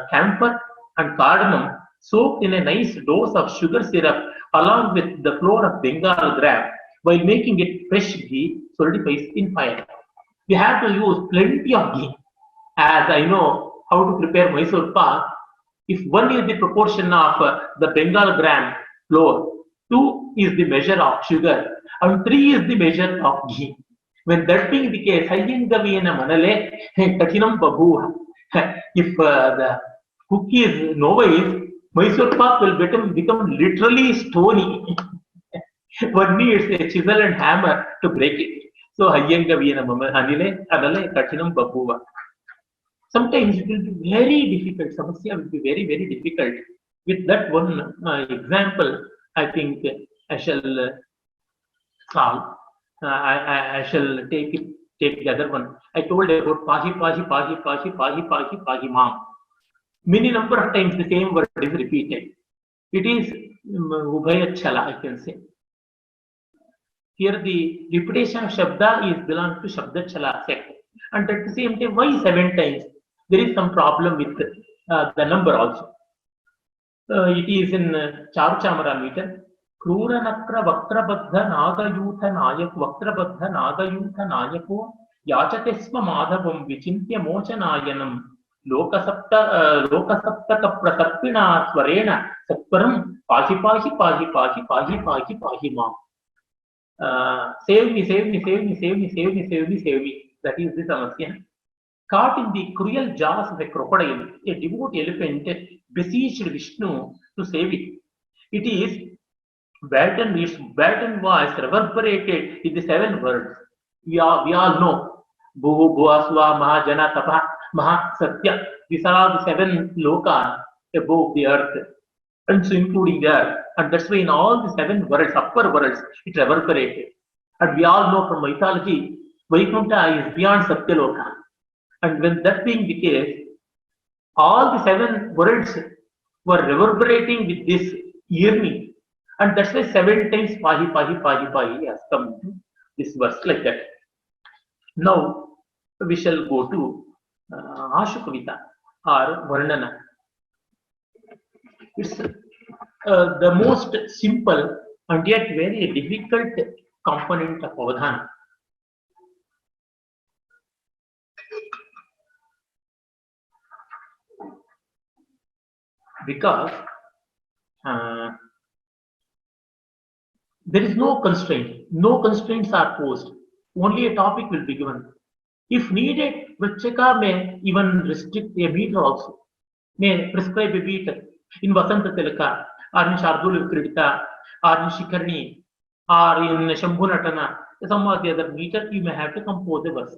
camphor and cardamom soaked in a nice dose of sugar syrup along with the flour of Bengal gram. While making it, fresh ghee solidifies in fire. We have to use plenty of ghee. As I know how to prepare Mysore pak, if 1 is the proportion of the Bengal gram flour, 2 is the measure of sugar, and 3 is the measure of ghee. When that being the case, hayyangavina manale katinam babuha. If the cookie is novice, Mysore pak will become literally stony. One needs a chisel and hammer to break it. So hayyangavina manale katinam babuha. Sometimes it will be very difficult. Samasya will be very, very difficult. With that one example, I think I shall solve. I shall take the other one. I told about pahi mam. Many number of times the same word is repeated. It is ubhayachala, I can say. Here the repetition of shabda is belongs to shabdachala sect. And at the same time, why 7 times? There is some problem with the number also. It is in Charuchamara meter. Krura nakra vakrabadha nagayutha nayak vakrabadha nagayutha nayako yachatesma madhavam vichintya mochanayanam lokasapta prasarpina swarena satparam pahi ma. Save me. That is the samasya. Caught in the cruel jaws of a crocodile, a devout elephant beseeched Vishnu to save it. It is its baton voice reverberated in the 7 words. We all know Bhuvu, Bhuasva, Mahajana, Tapa, Maha, Satya. These are the 7 lokas above the earth, and so including the earth. And that's why in all the 7 worlds, upper worlds, it reverberated. And we all know from mythology, Vaikuntha is beyond Satyaloka. And when that being the case, all the 7 worlds were reverberating with this yearning. And that's why 7 times pahi has come to this verse like that. Now we shall go to Ashukavita or Varnana. It's the most simple and yet very difficult component of Avadhana. because uh, there is no constraint. No constraints are posed. Only a topic will be given. If needed, Vrachaka may even restrict a meter also, may prescribe a meter in Vasanta Tilaka, or in Shardul Vikridita, or in Shikarni, or in Shambhunatana, some of the other meter, you may have to compose a verse.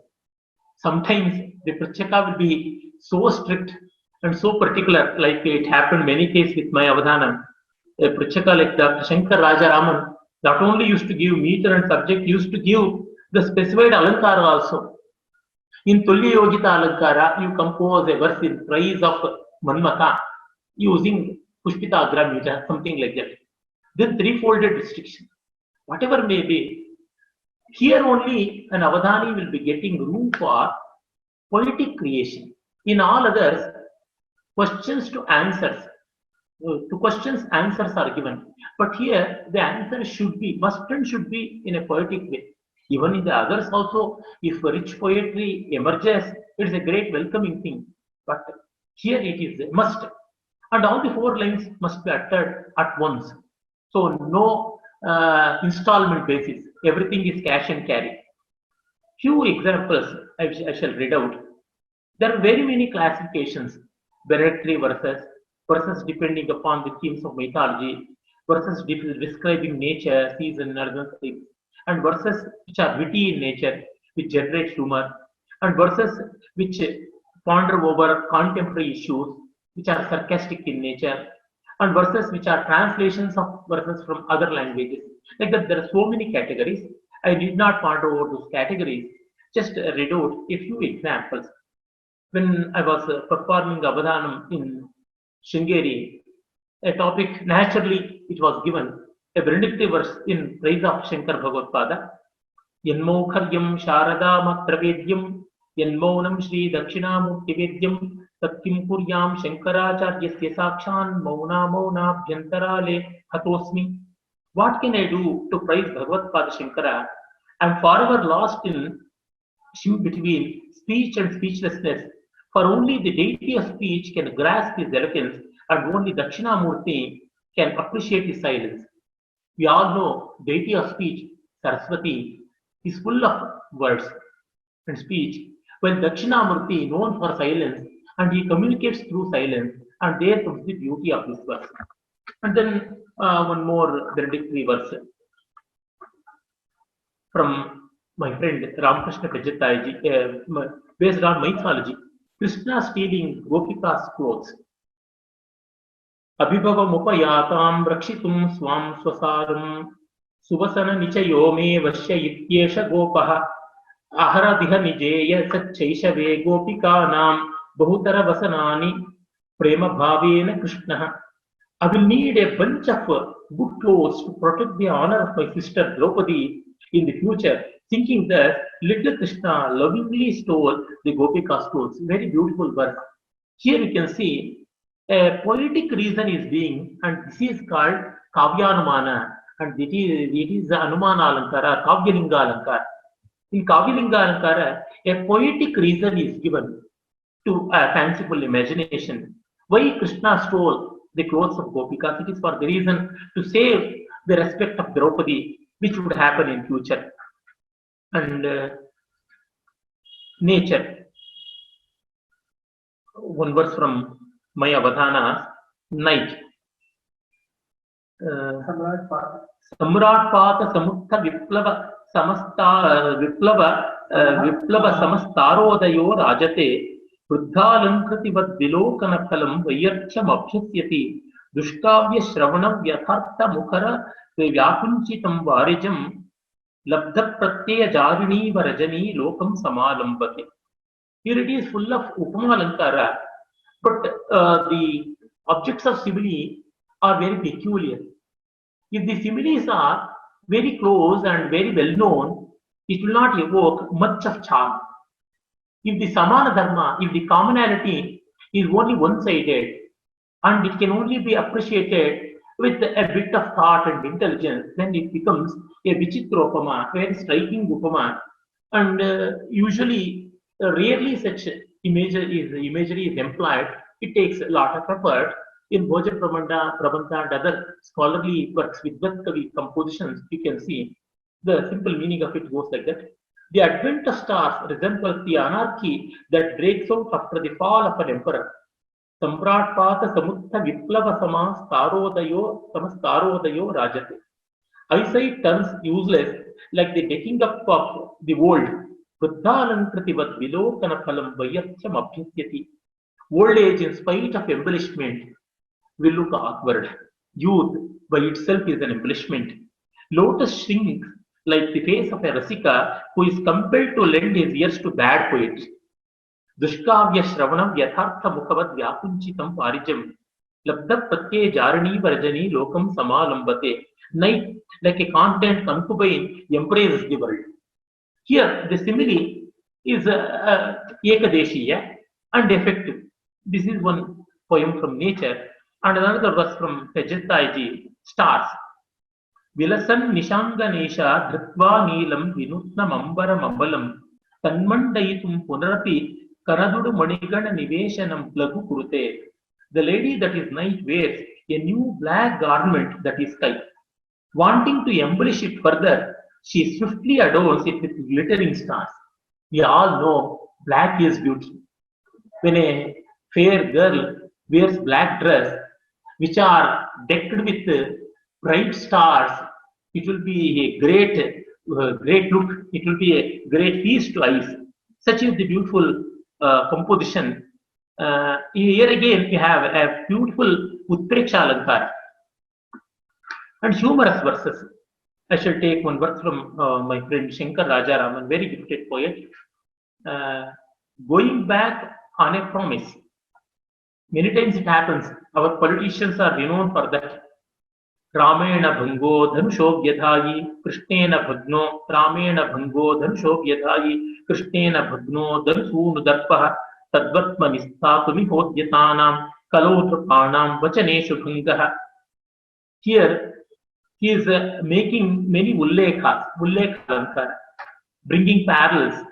Sometimes the Prachaka will be so strict and so particular, like it happened many cases with my Avadhanam. A Prachaka like Dr. Shankar Rajaraman not only used to give meter and subject, used to give the specified Alankara also. In Tulli Yogita Alankara, you compose a verse in praise of Manmata using Pushpita Agra meter, something like that. This three-folded restriction, whatever may be, here only an Avadhani will be getting room for poetic creation. In all others, questions to answers. To questions, answers are given. But here, the answer should be, must and should be in a poetic way. Even in the others also, if rich poetry emerges, it's a great welcoming thing. But here it is a must. And all the four lines must be uttered at once. So no installment basis. Everything is cash and carry. Few examples I shall read out. There are very many classifications, benedictory verses depending upon the themes of mythology, verses describing nature, season, and other things, and verses which are witty in nature, which generate humor, and verses which ponder over contemporary issues, which are sarcastic in nature, and verses which are translations of verses from other languages. Like that, there are so many categories. I did not ponder over those categories, just read out a few examples. When I was performing Avadhanam in Shringeri, a topic, naturally it was given, a benedictive verse in praise of Shankar Bhagavad-pada, Yanmokharyam Sharada Matravedyam, Yanmonam Shri Dakshinamurti Vedyam, Tatkim Kuryam Shankaracharya Sakshan Mauna Mauna Bhyantarale Hatosmi. What can I do to praise Bhagavad-pada Shankara? I am forever lost in between speech and speechlessness, for only the deity of speech can grasp his eloquence, and only Dakshinamurti can appreciate his silence. We all know deity of speech, Saraswati, is full of words and speech, while Dakshinamurti known for silence, and he communicates through silence, and there comes the beauty of this verse. And then one more benedictory verse from my friend Ramakrishna Kajataiji, based on mythology. Krishna stealing Gopika's clothes. Abhibhavamupayatam rakshitum swam swasadam suvasana nichayo me vashya ityesha gopaha aharadiha nijeya satchaishave gopikanam bahutara vasanani prema bhavena Krishna. I will need a bunch of good clothes to protect the honor of my sister Draupadi in the future, thinking that little Krishna lovingly stole the Gopika's clothes. Very beautiful verse. Here we can see a poetic reason is being, and this is called Kavyanumana, and it is Anumana Alankara, Kavyalinga Alankara. In Kavyalinga Alankara, a poetic reason is given to a fanciful imagination. Why Krishna stole the clothes of Gopikas? It is for the reason to save the respect of Draupadi, which would happen in future. And nature. One verse from my Avadhana, night. Samrat Pata Samutta Viplava Samasta Viplava Samastarodayo Rajate Vruddhalankriti Vad Vilokana Vayarcham Abhyasyati Dushkavya Shravanam Vyathartha Mukhara Vyakunchitam Varijam Labdha Pratyaya Jarini Varajani Lokam Samalambati. Here it is full of Upamalankara, but the objects of simile are very peculiar. If the similes are very close and very well known, it will not evoke much of charm. If the Samana Dharma, if the commonality is only one-sided, and it can only be appreciated with a bit of thought and intelligence, then it becomes a Vichitra Upama, very striking Upama, and usually, rarely such imagery is employed. It takes a lot of effort, In Bhoja Prabandha and other scholarly works with Kavi compositions, you can see the simple meaning of it goes like that. The advent of stars resembles the anarchy that breaks out after the fall of an emperor. Samratpata Samutta Viplava Samastarodayo Rajate. Eyesight turns useless like the decking up of the old. Vruddhalankritivad vilokana phalam vayathyam abhyasyati. Old age, in spite of embellishment, will look awkward. Youth by itself is an embellishment. Lotus shrinks like the face of a Rasika who is compelled to lend his ears to bad poets. Dushkavya Shravanam Yathartha Mukavad Vyapunchitam Parijam Labda Pratye Jarani Varjani Lokam Samalambate. Night, like a content concubine, embraces the world. Here, the simile is Ekadeshiya and effective. This is one poem from nature, and another verse from Tejattaiji, Stars. Vilasan Nishanganisha Dhrutva Neelam Vinutna Mambara Mambalam Tanmandayitum Punarapi Karadudu Manigana Niveshanam Plagu Kurute. The lady that is night wears a new black garment that is sky. Wanting to embellish it further, she swiftly adorns it with glittering stars. We all know black is beauty. When a fair girl wears black dress, which are decked with bright stars, it will be a great look. It will be a great feast to eyes. Such is the beautiful composition. Here again, we have a beautiful Utpreksha Alankara and humorous verses. I shall take one verse from my friend Shankar Rajaraman, very gifted poet. Going back on a promise. Many times it happens. Our politicians are renowned for that. Ramena Bhango Dhanusho Vyadhayi Krishnena Bhagno Ramena Bhango Dhanusho Vyadhayi Krishnena Bhagno Dhanusunu Darpaha Tadvatma Nistatumi Hodyatanam Kalotrapanam Vachaneshu Bhangaha. Here he is making many Ullekha Alankara, bringing parallels.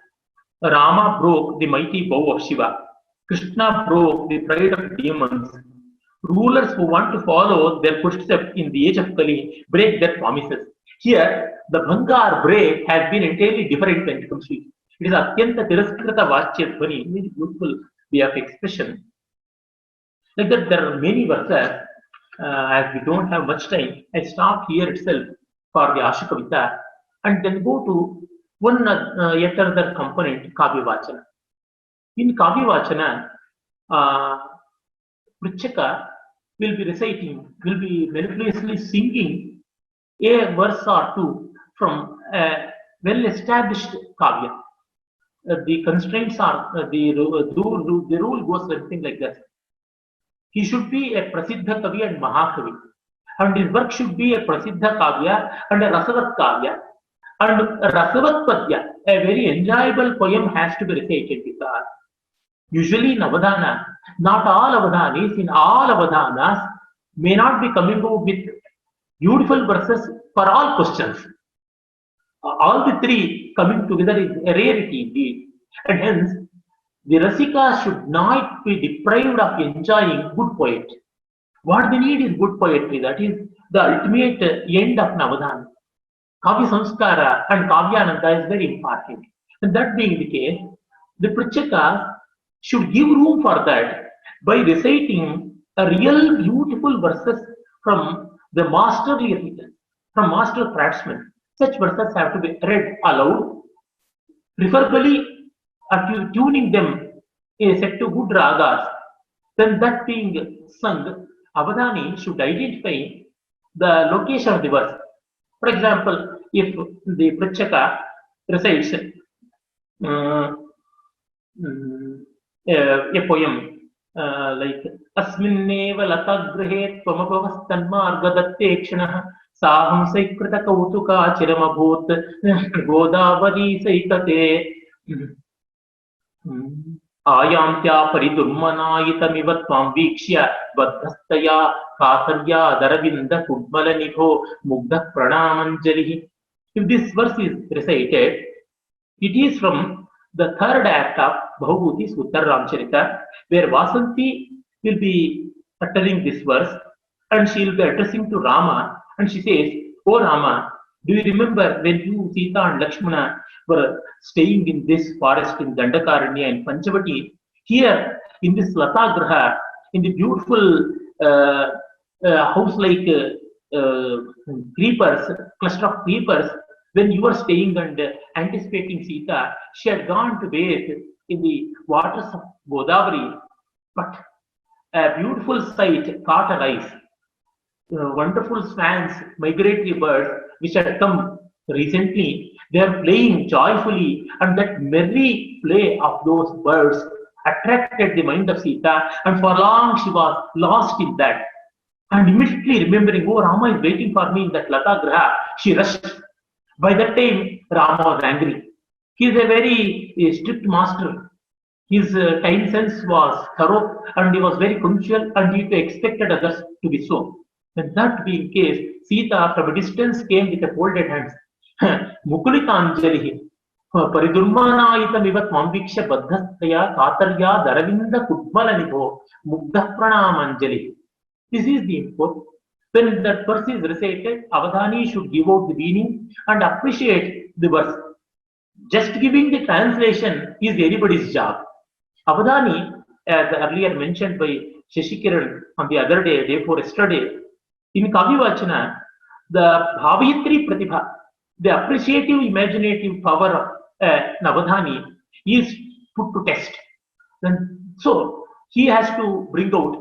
Rama broke the mighty bow of Shiva. Krishna broke the pride of demons. Rulers who want to follow their footsteps in the age of Kali break their promises. Here, the Bhanga or break has been entirely different when it comes to it. It is Atyanta Tiraskrita Vachya Dhvani, very beautiful way of expression. Like that, there are many verses. As we don't have much time, I stop here itself for the Ashukavita and then go to one yet another component, Kavya Vachana. In Kavya Vachana, Prichaka will be reciting, will be melodiously singing a verse or two from a well-established Kavya. The constraints are, the rule goes something like this. He should be a Prasiddha Kavi and Mahakavi. And his work should be a Prasiddha Kavya and a Rasavat Kavya. And Rasavat Padya, a very enjoyable poem, has to be recited because usually in Avadhana, not all Avadhanis, in all Avadhanas, may not be coming up with beautiful verses for all questions. All the three coming together is a rarity indeed. And hence, the Rasika should not be deprived of enjoying good poetry. What they need is good poetry. That is the ultimate end of Navadhana. Kavya Samskara and Kavyananda is very important. And that being the case, the Prichaka should give room for that by reciting a real beautiful verses from the masterly written, from master craftsmen. Such verses have to be read aloud, preferably tuning them set to good ragas. Then that being sung, Avadhani should identify the location of the verse. For example, if the Prichaka recites a poem like Asminneva Latagrihe Twamabhavas Tanmargadatte Kshanah Saham Saikrita Kautuka Chiramabhut Godavari Saitate Ayamtya Paridurmanayitamiva Tvam Vikshya Vadhastaya Katarya Daravinda Kudmala Nidho Mugdha Pranamanjali. If this verse is recited, it is from the third act of Bhavabhuti Suttar Ramcharita, where Vasanti will be uttering this verse, and she will be addressing to Rama, and she says, "Oh Rama, do you remember when you, Sita and Lakshmana were staying in this forest in Dandakaranya in Panchavati? Here in this Latagraha, in the beautiful uh, house-like creepers, cluster of creepers, when you were staying and anticipating Sita, she had gone to bathe in the waters of Godavari, but a beautiful sight caught her eyes. Wonderful swans, migratory birds, which had come recently, they are playing joyfully, and that merry play of those birds attracted the mind of Sita, and for long she was lost in that. And immediately remembering, oh, Rama is waiting for me in that Lata Graha, she rushed. By that time, Rama was angry. He is a very strict master. His time sense was thorough, and he was very punctual, and he expected others to be so. When that being case, Sita from a distance came with a folded hands. Mukulitanjali Paridurmanayitamiva Mamviksha Baddhastaya Katarya Daravinda Kudmalanibho Mugdha Pranamanjali. This is the import. When that verse is recited, Avadhani should give out the meaning and appreciate the verse. Just giving the translation is anybody's job. Avadhani, as earlier mentioned by Shashikiran on the other day before yesterday, in Kavivachana, the Bhavayatri Pratibha, the appreciative imaginative power of Avadhani is put to test. And so he has to bring out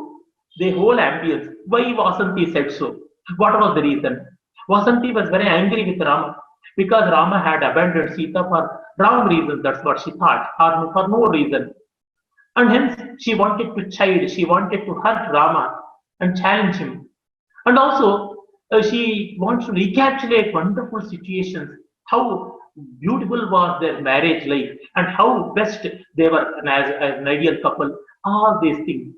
the whole ambience. Why Vasanti said so? What was the reason? Vasanti was very angry with Rama because Rama had abandoned Sita for wrong reasons. That's what she thought, or for no reason. And hence she wanted to chide, she wanted to hurt Rama and challenge him. And also she wants to recapitulate wonderful situations, how beautiful was their marriage life and how best they were as an ideal couple, all these things.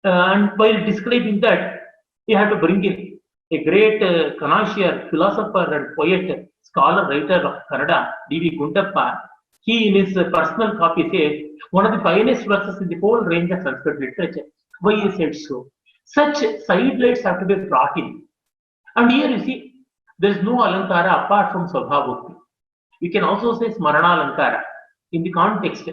And while describing that, he had to bring in a great connoisseur, philosopher and poet, scholar, writer of Kannada, D.V. Gundappa. He in his personal copy says, one of the finest verses in the whole range of Sanskrit literature. Why he said so? Such sidelights have to be brought in. And here you see, there is no Alankara apart from Swabhavukti. You can also say Smarana Alankara in the context,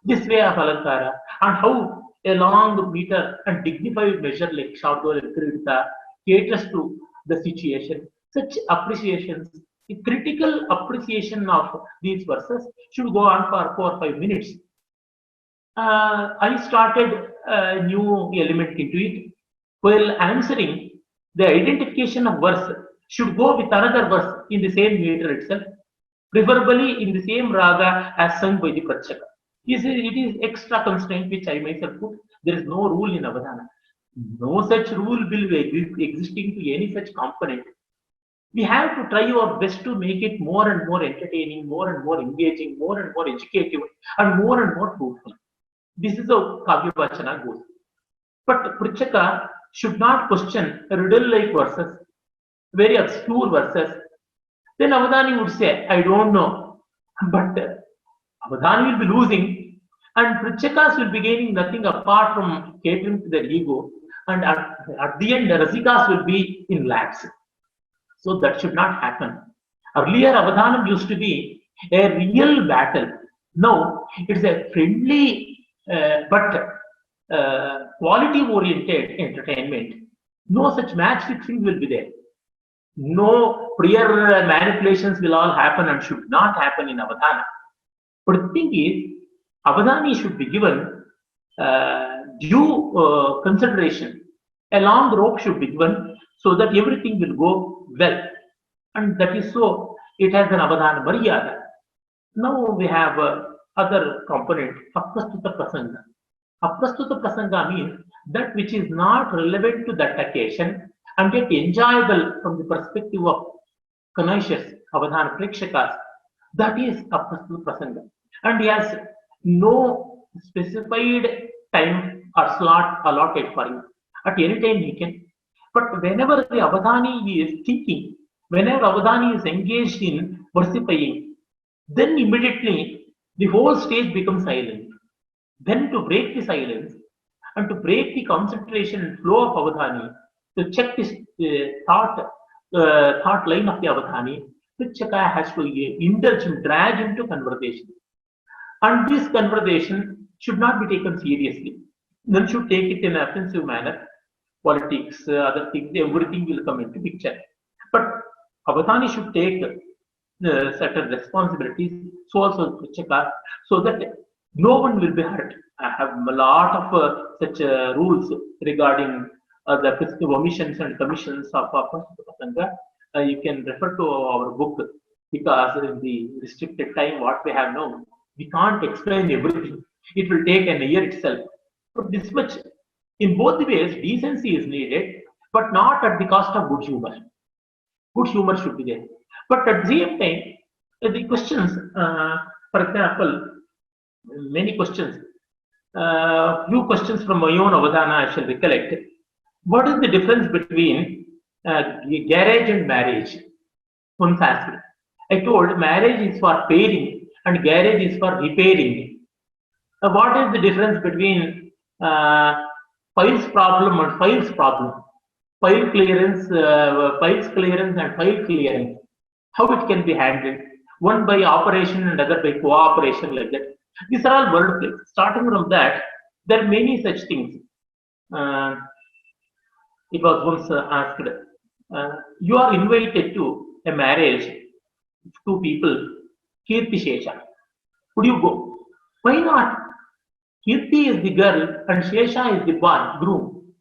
this way of Alankara, and how a long meter and dignified measure like Shabdol and Kridita caters to the situation. Such appreciations, a critical appreciation of these verses should go on for 4 or 5 minutes. I started a new element into it. While answering, the identification of verse should go with another verse in the same meter itself, preferably in the same raga as sung by the Pratchaka. It is extra constraint which I myself put. There is no rule in Avadhana. No such rule will be existing to any such component. We have to try our best to make it more and more entertaining, more and more engaging, more and more educative, and more fruitful. This is how Kavya Vachana goes. But Pritchaka should not question riddle-like verses, very obscure verses. Then Avadhani would say, I don't know. But Avadhani will be losing, and Pritchakas will be gaining nothing apart from catering to their ego. And at the end, the Rasikas will be in lakhs. So that should not happen. Earlier, Avadhanam used to be a real battle. Now, it's a friendly but quality-oriented entertainment. No such match fixing will be there. No prior manipulations will all happen and should not happen in Avadhana. But the thing is, Avadhani should be given due consideration. A long rope should be given so that everything will go well. And that is so, it has an Avadhana Maryada. Now we have other component, Aprastuta Prasanga. Aprastuta Prasanga means that which is not relevant to that occasion and yet enjoyable from the perspective of connoisseurs, Avadhana Prekshakas. That is Aprastuta Prasanga. And he has no specified time or slot allotted for him. At any time he can. But whenever the Avadhani is thinking, whenever Avadhani is engaged in versifying, then immediately the whole stage becomes silent. Then to break the silence and to break the concentration and flow of avadhani, to check this thought line of the avadhani, Pritchaka has to indulge him, drag him to conversation. And this conversation should not be taken seriously. None should take it in an offensive manner. Politics, other things, everything will come into picture. But avadhani should take certain responsibilities, so also Pritchaka, so that no one will be hurt. I have a lot of such rules regarding the physical omissions and commissions of Prasanga. You can refer to our book, because in the restricted time what we have now, we can't explain everything. It will take an year itself. But this much, in both the ways, decency is needed, but not at the cost of good humor. Good humor should be there. But at the same time, the questions, for example, many questions, few questions from my own avadhana I shall recollect. What is the difference between garage and marriage? Once asked. I told marriage is for pairing and garage is for repairing. What is the difference between files problem and files problem? File clearance, files clearance and file clearance. How it can be handled? One by operation and other by cooperation, like that. These are all word plays. Starting from that, there are many such things. It was once asked, you are invited to a marriage, two people, Kirti Shesha. Would you go? Why not? Kirti is the girl and Shesha is the groom.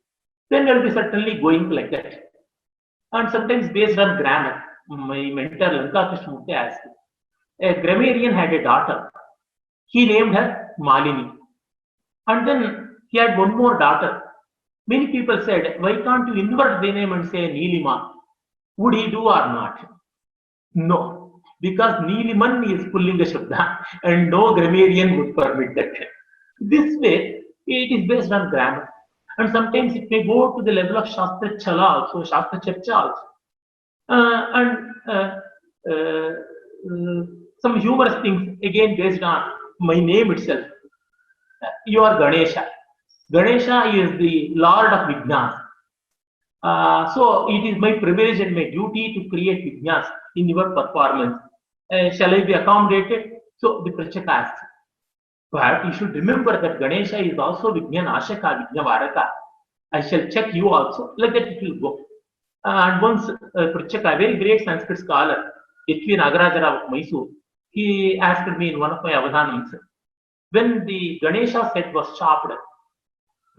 Then they will be certainly going like that. And sometimes based on grammar. My mentor Lanka Krishnamurthy asked, a grammarian had a daughter. He named her Malini. And then he had one more daughter. Many people said, why can't you invert the name and say Neelima? Would he do or not? No, because Neeliman is Pullinga Shabda and no grammarian would permit that. This way, it is based on grammar. And sometimes it may go to the level of Shastra Chala also, Shastra Charcha also. Some humorous things, again based on my name itself. You are Ganesha. Ganesha is the Lord of Vignas. So it is my privilege and my duty to create Vignas in your performance. Shall I be accommodated? So the Pritchaka asks. But you should remember that Ganesha is also Vignan Ashaka, Vignavaraka. I shall check you also. Like that it will go. And once Pritchaka, a very great Sanskrit scholar, H.V. Nagaraja Rao of Mysore, he asked me in one of my avadhanams, when the Ganesha set was chopped,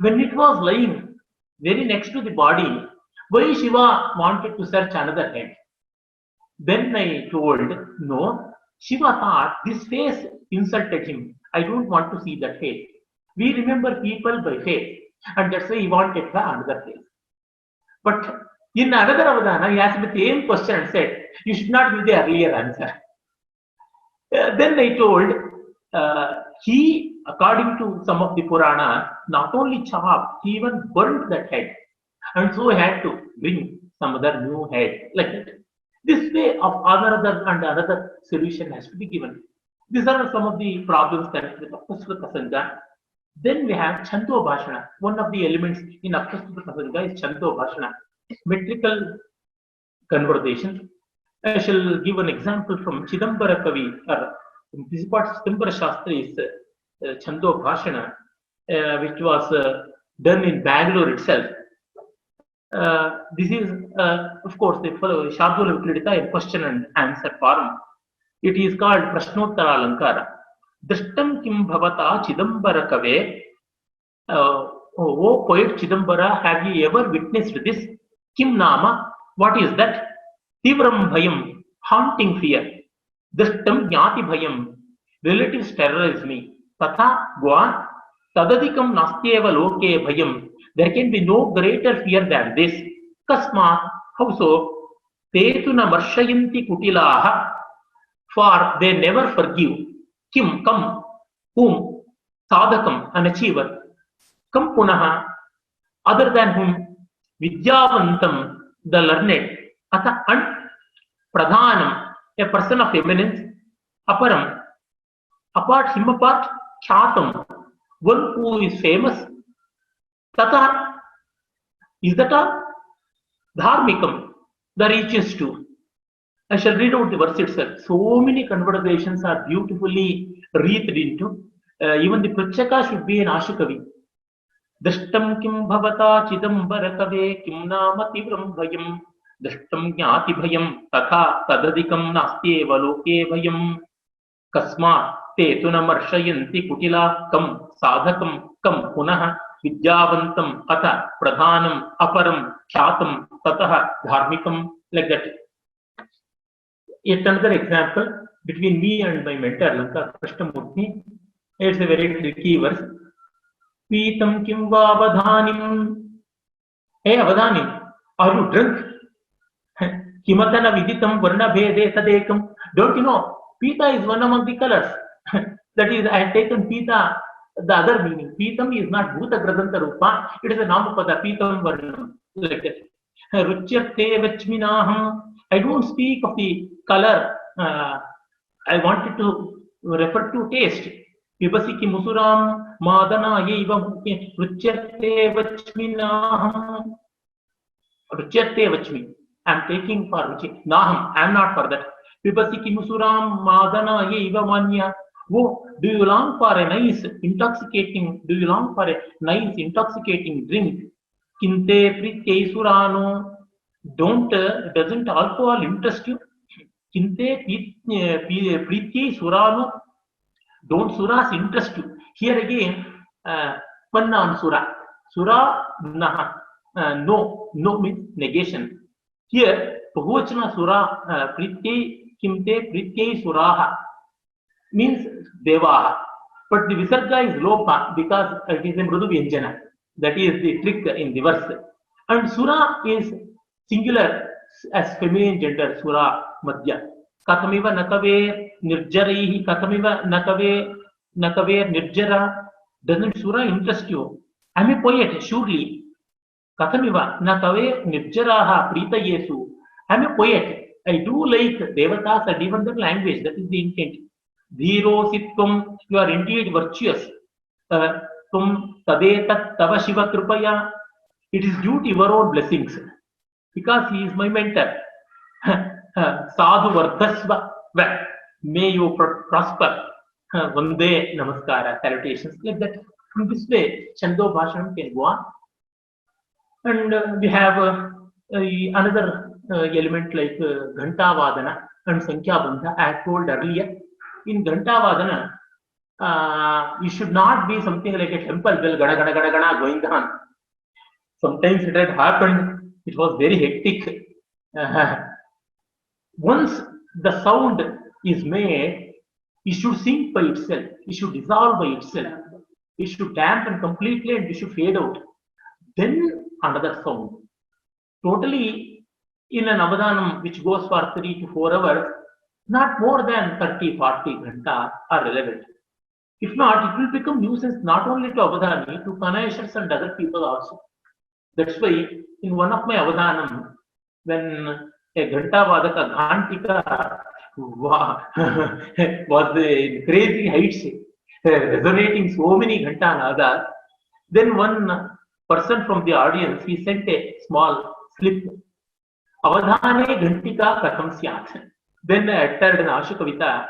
when it was lying very next to the body, why Shiva wanted to search another head? Then I told, no, Shiva thought this face insulted him. I don't want to see that face. We remember people by face, and that's why he wanted another face. But in another avadhana, he asked the same question and said, you should not give the earlier answer. Then I told, he, according to some of the Puranas, not only chopped, he even burnt that head. And so he had to bring some other new head, like that. This way of another solution has to be given. These are some of the problems connected with Apasthuta Prasanga. Then we have Chanto Bhashana. One of the elements in Apasthuta Prasanga is Chanto Bhashana, metrical conversation. I shall give an example from Chidambara Kavi, this is what Chidambara Shastri is Chando Bhashana, which was done in Bangalore itself. This is, of course, the Shardula Vikridita in question and answer form. It is called Prashnottara Alankara. Drishtam kim bhavata Chidambara Kave. O poet Chidambara, have you ever witnessed this? Kim Nama, what is that? Tivram Bhayam, haunting fear. Drishtam Jnati Bhayam, relatives terrorize me. Tatha, go on. Tadadikam Nastyeva Loke Bhayam, there can be no greater fear than this. Kasma, how so? Tetuna Marshayanti Kutilaha, for they never forgive. Kim, come, whom? Sadhakam, an achiever. Kam Punaha, other than whom? Vidyavantam, the learned. Atha and Pradhanam, a person of eminence. Aparam, apart him apart, Khatam, one who is famous. Tata, is that all? Dharmikam, the reaches to. I shall read out the verse itself. So many conversations are beautifully wreathed into. Even the Prachaka should be an Ashikavi. Dashtam kim bhavata chidambara kave kim nama tivram bhayam. Dashtam jnati bhayam tatha tadadikam nasti evaloke bhayam. Kasma te tunamarshayanti kutila kam sadhakam kam punah vidyavantam ata pradhanam aparam kyatam tatah dharmikam, like that. Yet another example between me and my mentor Lanka Krishnamurthy. It's a very tricky verse. Pitam kim va avadhanim. Hey avadhanim, are you drunk? Kimatana viditam varna bhede tadekam. Don't you know? Pita is one among the colors. That is, I have taken Pita, the other meaning. Pitam is not Bhuta Gradanta Rupa, it is a Namapada, Pitam Varnam. Like that. Ruchyate Vachminaham. I don't speak of the color. I wanted to refer to taste. Pibasiki Musuram Madana Yeva Ruchyate Vachminaham. Ruchyate Vachmi. I am taking for Ruchi. Naham. I am not for that. Pibasiki Musuram Madana Yeva Manya. Oh, do you long for a nice intoxicating drink? Kinte Pritye Surano. Doesn't alcohol interest you? Kinte Pritye Surano. Don't suras interest you? Here again, Panna on Sura. Sura Naha. No means negation. Here, Bahuvachana Sura Pritye Kimte Pritye Suraha means Devaha. But the Visarga is Lopa because it is a Mrudu Vyanjana. That is the trick in the verse. And Sura is singular as feminine gender, Sura Madhya. Katamiva Nakave Nirjarihi, Katamiva Nakave Nirjara. Doesn't Sura interest you? I'm a poet, surely. Katamiva Nakave Nirjaraha Prita Yesu. I'm a poet. I do like Devatas and even their language. That is the intent. Dhiro Sitvam, you are indeed virtuous. Tum Tadetat Tava Shiva Kripaya. It is due to your own blessings. Because he is my mentor. Sadhu Vardhasva. May you prosper. Vande Namaskara. Salutations. Like that. In this way, Chando Bhashanam can go on. And we have another element like Ghanta Vadana and Sankhya Bandha. I had told earlier. In Ghanta Vadana, you should not be something like a temple bell gana gana gana gana going on. Sometimes it had happened, it was very hectic. Once the sound is made, it should sink by itself, it should dissolve by itself, it should dampen completely and it should fade out. Then another sound. Totally in an avadhanam which goes for 3 to 4 hours, not more than 30-40 ghanta are relevant. If not, it will become nuisance not only to avadhani, to Kanayashars and other people also. That's why in one of my avadhanam, when a ghanta vadaka ghantika was in crazy heights, resonating so many ghanta nadas, then one person from the audience, he sent a small slip. Avadhane ghantika katham syat. Then I uttered an Asha Kavita.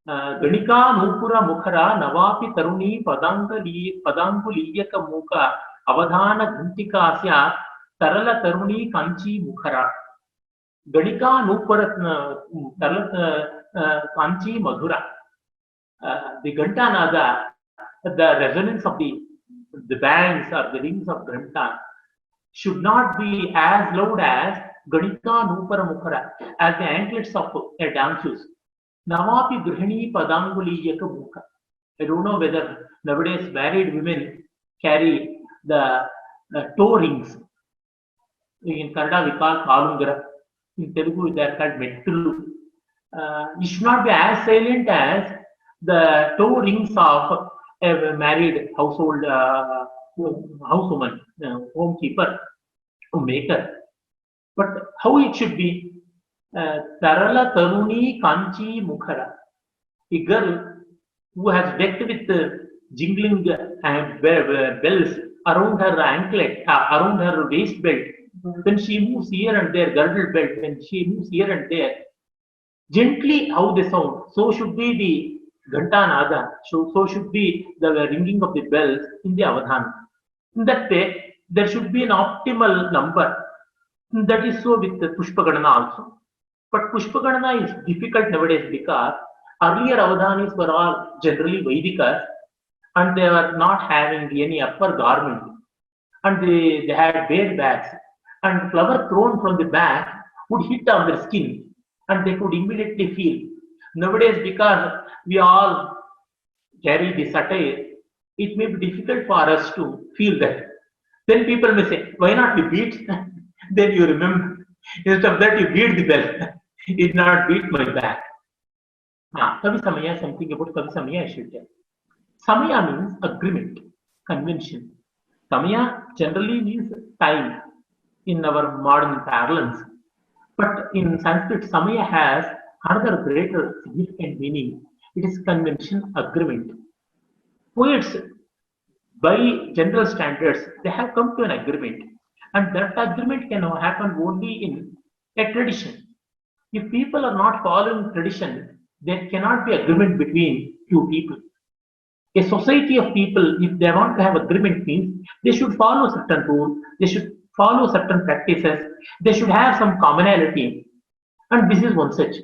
Ganika Nupura Mukhara Navapi Taruni Padanguliyaka Mukha Avadhana Ghantika Asya Tarala Taruni Kanchi Mukhara. Ganika Nupura Kanchi Madhura. The Ghanta Nada, the resonance of the bangs or the rings of Ghanta should not be as loud as Ganika Nupara Mukhara, as the anklets of a danceuse. Navapi Grihani Padanguliyaka Mukha. I don't know whether nowadays married women carry the toe rings. In Kannada we call Kalungara. In Telugu they are called Mettulu. It should not be as silent as the toe rings of a married household housewoman, homekeeper, homemaker. But how it should be? Tarala Taruni Kanchi Mukhara. A girl who has decked with jingling bells around her anklet, around her waist belt, when she moves here and there, girdle belt, when she moves here and there, gently how they sound, so should be the Ghantanada, so should be the ringing of the bells in the Avadhana. In that way, there should be an optimal number. That is so with the Pushpagadana also. But Pushpagadana is difficult nowadays because earlier Avadhanis were all generally Vedikas and they were not having any upper garment and they had bare backs and flower thrown from the back would hit on their skin and they could immediately feel. Nowadays, because we all carry the satire, it may be difficult for us to feel that. Then people may say, why not we beat? Then you remember, instead of that you beat the bell. It did not beat my back. Kavi Samaya, something about Kavi Samaya I should tell. Samaya means agreement, convention. Samaya generally means time in our modern parlance. But in Sanskrit, Samaya has another greater significant meaning. It is convention, agreement. Poets, by general standards, they have come to an agreement. And that agreement can happen only in a tradition. If people are not following tradition, there cannot be agreement between two people. A society of people, if they want to have agreement, means they should follow certain rules, they should follow certain practices, they should have some commonality. And this is one such.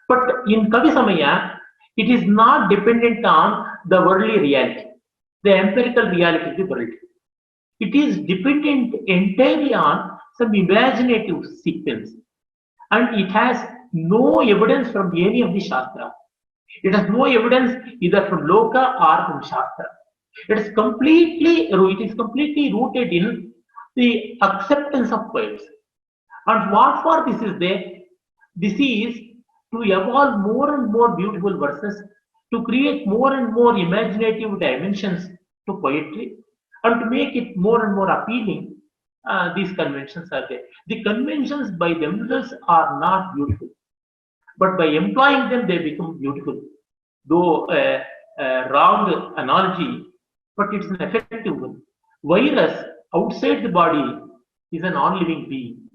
But in Kavi Samaya, it is not dependent on the worldly reality, the empirical reality of the world. It is dependent entirely on some imaginative sequence. And it has no evidence from any of the Shastra. It has no evidence either from Loka or from Shastra. It is completely rooted in the acceptance of poets. And what for this is there? This is to evolve more and more beautiful verses, to create more and more imaginative dimensions to poetry, and to make it more and more appealing. These conventions are there. The conventions by themselves are not beautiful, but by employing them, they become beautiful. Though a wrong analogy, but it's an effective one. Virus outside the body is a non-living being.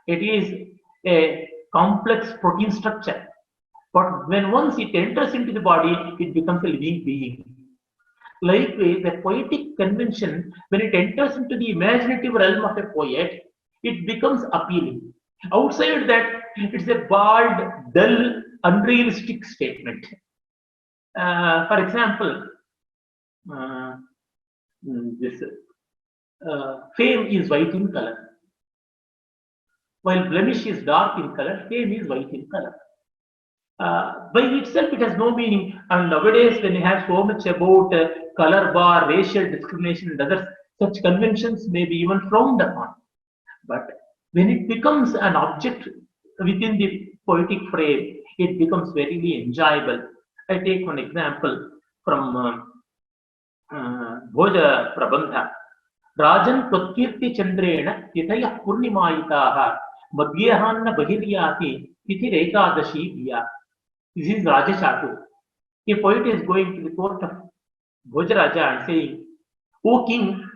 It is a complex protein structure, but when once it enters into the body, it becomes a living being. Likewise, a poetic convention, when it enters into the imaginative realm of a poet, it becomes appealing. Outside that, it's a bald, dull, unrealistic statement. For example, this fame is white in color. While blemish is dark in color, fame is white in color. By itself, it has no meaning. And nowadays, when you have so much about color bar, racial discrimination, and others, such conventions may be even frowned upon. But when it becomes an object within the poetic frame, it becomes very enjoyable. I take one example from Bhoja Prabandha. Rajan Pratkirti Chandrena Tithaya Purnimayitaha Madhyahanna Bahiryati Tithi Rekadashi Diya. This is Raja Chatu. A poet is going to the court of Bhojaraja and saying, O king,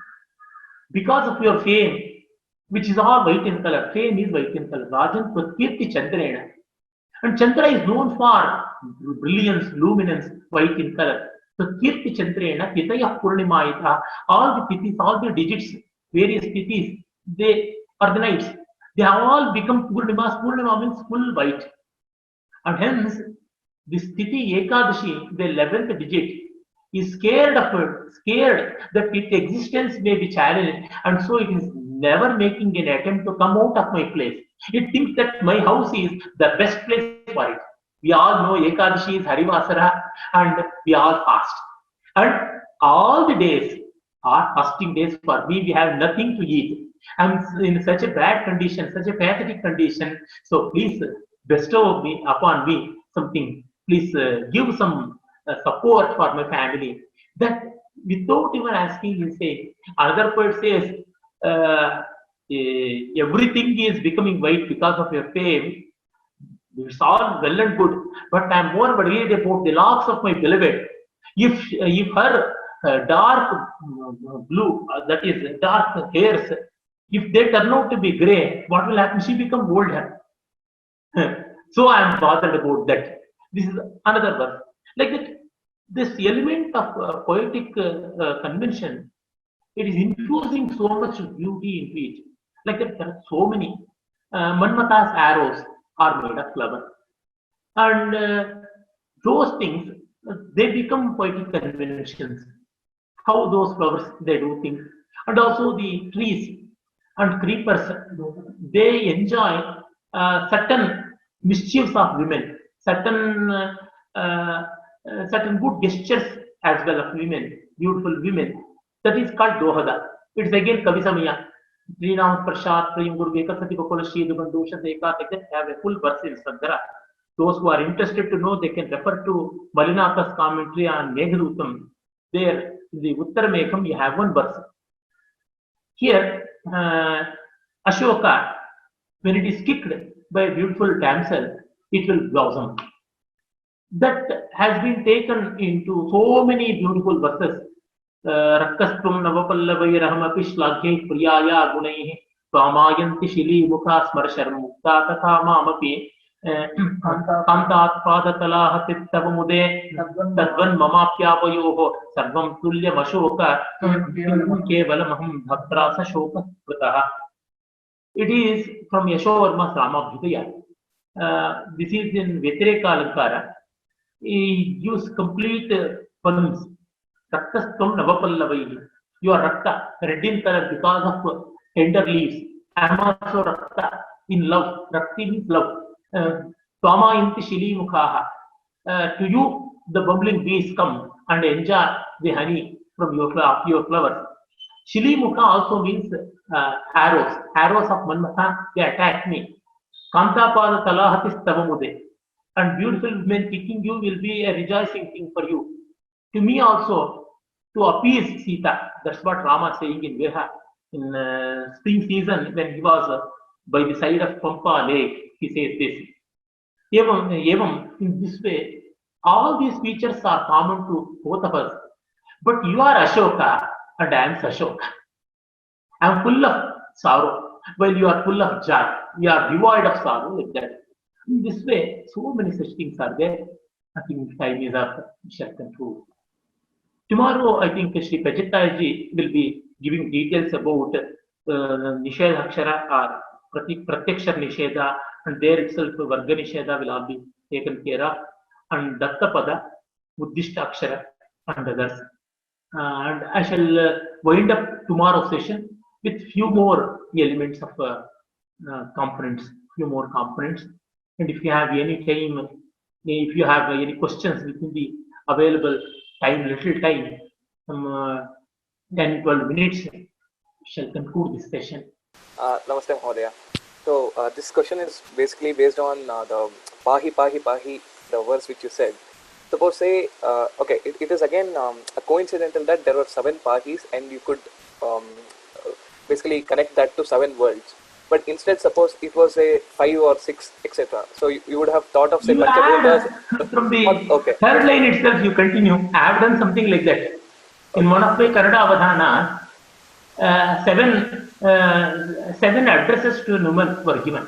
because of your fame, which is all white in color, fame is white in color, Rajan Pratkirti Chandrena. And Chandra is known for brilliance, luminance, white in color. So Kirti Chandrena, Tithaya Purnimayita, all the tithis, all the digits, various tithis, they are the nights. They have all become Purnimas. Purnima means full white. And hence, this Tithi Ekadashi, the 11th digit, is scared that its existence may be challenged, and so it is never making an attempt to come out of my place. It thinks that my house is the best place for it. We all know Ekadashi is Harivasara, and we all fast. And all the days are fasting days for me. We have nothing to eat. I'm in such a bad condition, such a pathetic condition. So please bestow upon me something. Please give some support for my family. That without even asking, you say. Another poet says, everything is becoming white because of your fame. It's all well and good, but I'm more worried about the locks of my beloved. If her dark blue, that is dark hairs, if they turn out to be grey, what will happen? She become old hair. So I am bothered about that. This is another verse. Like that, this element of poetic convention, it is infusing so much beauty into it. Like that, there are so many. Manmata's arrows are made of flower, and those things they become poetic conventions. How those flowers they do things, and also the trees and creepers, they enjoy certain mischiefs of women, certain good gestures as well of women, beautiful women. That is called dohada. It's again Kavisamaya. Trinam Prasad, Prem Guru Vekasati Bakula Shidugan Dosha Deka, they can have a full verse in Sadhara. Those who are interested to know, they can refer to Malinatha's commentary on Meghadutam. There, in the Uttar Megham, you have one verse. Here, Ashoka, when it is kicked by a beautiful damsel, it will blossom. That has been taken into so many beautiful verses. Rakkastvam Navapallavai Rahamapi Shlaghye Priyaya Gunaihi Pamayanti Shili Mukha Smarshar Mukta Tatha Mamapi Kantat Padatala Hatitavamude Tadvan Mamapyavayoho Sarvam Tulya Mashoka Kevalamaham Bhatrasa Shoka Prataha. It is from Yashovarma's Ramabhidaya. This is in Vyatireka Alankara. He gives complete puns. Rakkastvam Navapallavai. You are Rakta, red in color because of tender leaves. I am also Rakta, in love. Rakti means love. Twamayanti Shili Mukhaha. To you, the bubbling bees come and enjoy the honey from your flowers. Shili Mukha also means arrows. Arrows of Manmatha, they attack me. Kantapada Talahatis Tavamude. And beautiful women kicking you will be a rejoicing thing for you. To me also, to appease Sita. That's what Rama is saying in Virha. In spring season, when he was by the side of Pampa lake, he says this. Evam, in this way, all these features are common to both of us. But you are Ashoka and I am Sashoka. I am full of sorrow, while you are full of joy. You are devoid of sorrow, like that. In this way, so many such things are there. I think time is up. We shall conclude. Tomorrow, I think Shri Prajattaji will be giving details about Nishedha Akshara or Pratyakshar Nishedha, and there itself Varga Nishedha will all be taken care of, and Dattapada, Buddhista Akshara, and others. And I shall wind up tomorrow's session with few more elements of components, few more components. And if you have any time, if you have any questions within the available time, little time, some 10-12 minutes, we shall conclude this session. Namaste Mahodaya. So this question is basically based on the Pahi Pahi Pahi, the verse which you said. Suppose say, okay, it is again a coincidental that there were 7 Pahis and you could basically connect that to 7 worlds. But instead, suppose it was a 5 or 6, etc. So you would have thought of say from the third line itself, you continue. I have done something like that. In one of my Karada Avadhana, 7 addresses to Numan were given.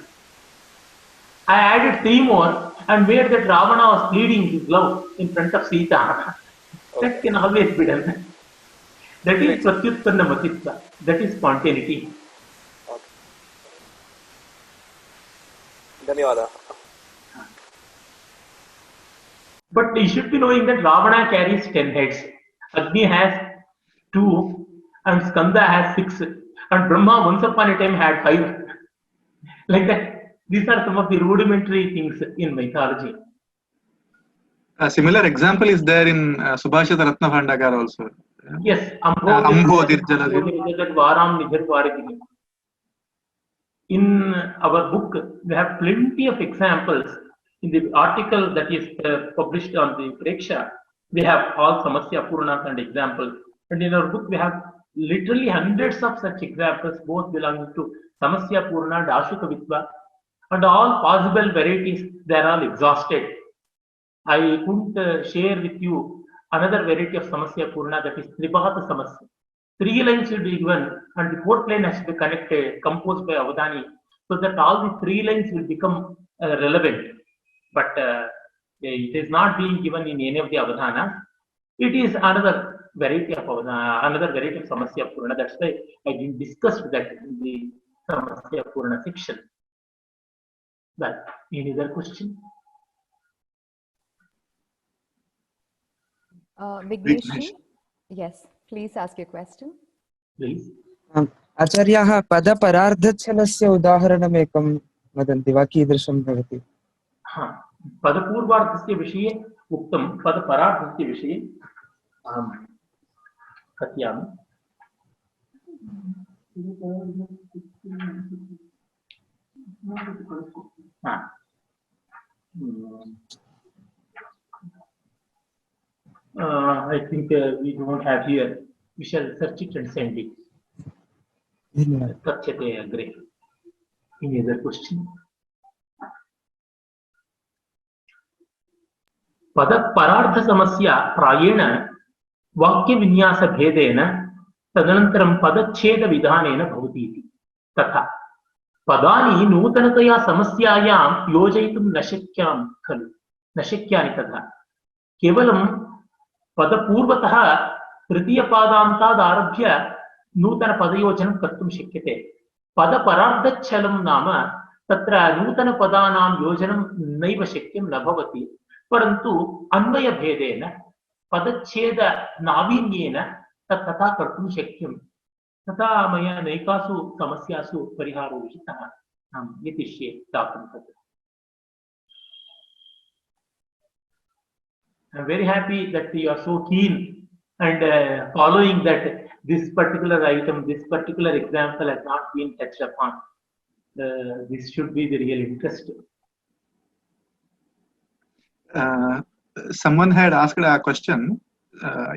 I added 3 more and made that Ravana was pleading his love in front of Sita. That can always be done. That is Pratyutpanna Matitva. That is spontaneity. Dhanyawada. But you should be knowing that Ravana carries 10 heads. Agni has 2 and Skanda has 6 and Brahma once upon a time had 5. Like that. These are some of the rudimentary things in mythology. A similar example is there in Subhashita Ratna Bhandakara also. Yes. In our book, we have plenty of examples. In the article that is published on the Preksha, we have all Samasya Puranas and examples. And in our book, we have literally hundreds of such examples, both belonging to Samasya Purana and Ashuka Vitva. And all possible varieties, they are all exhausted. I couldn't share with you another variety of Samasya Purna, that is Tripahata Samasya. 3 lines will be given and the 4th line has to be connected, composed by Avadhani, so that all the 3 lines will become relevant. But it is not being given in any of the Avadhanas. It is another variety of Samasya Purna. That's why I didn't discuss that in the Samasya Purna section. Well, any other question? Vignesh, yes, please ask your question. Please. आचार्याः पदपरार्धच्छलस्य उदाहरणमेकं वदन्ति वा कीदृशं भवति? पदपूर्वार्थस्य विषये उक्तं, पदपरार्थस्य विषये अहं कथयामि. I think we don't have here. We shall search it and send it. Tachyate agre. Any other question? पदपरार्थ समस्या प्रायेण वाक्य विन्यास भेदेन तदनन्तरं पदच्छेद विधानेन भवति इति. तथा पदानि नूतनतया समस्यायां योजयितुं न शक्यानि तथा केवलं पदपूर्वतः तृतीयपादान्ताद् आरभ्य नूतनपदयोजनं कर्तुं शक्यते. पदपरार्धच्छलं नाम तत्र नूतनपदानां योजनं नैव शक्यं न भवति, परन्तु अन्वयभेदेन पदच्छेद नावीन्येन तथा कर्तुं शक्यं. तथा मया नैकासु समस्यासु परिहारो विहितः. अहं यतिष्ये दातुं तत्. I'm very happy that you are so keen and following that this particular item, this particular example has not been touched upon. This should be the real interest. Someone had asked a question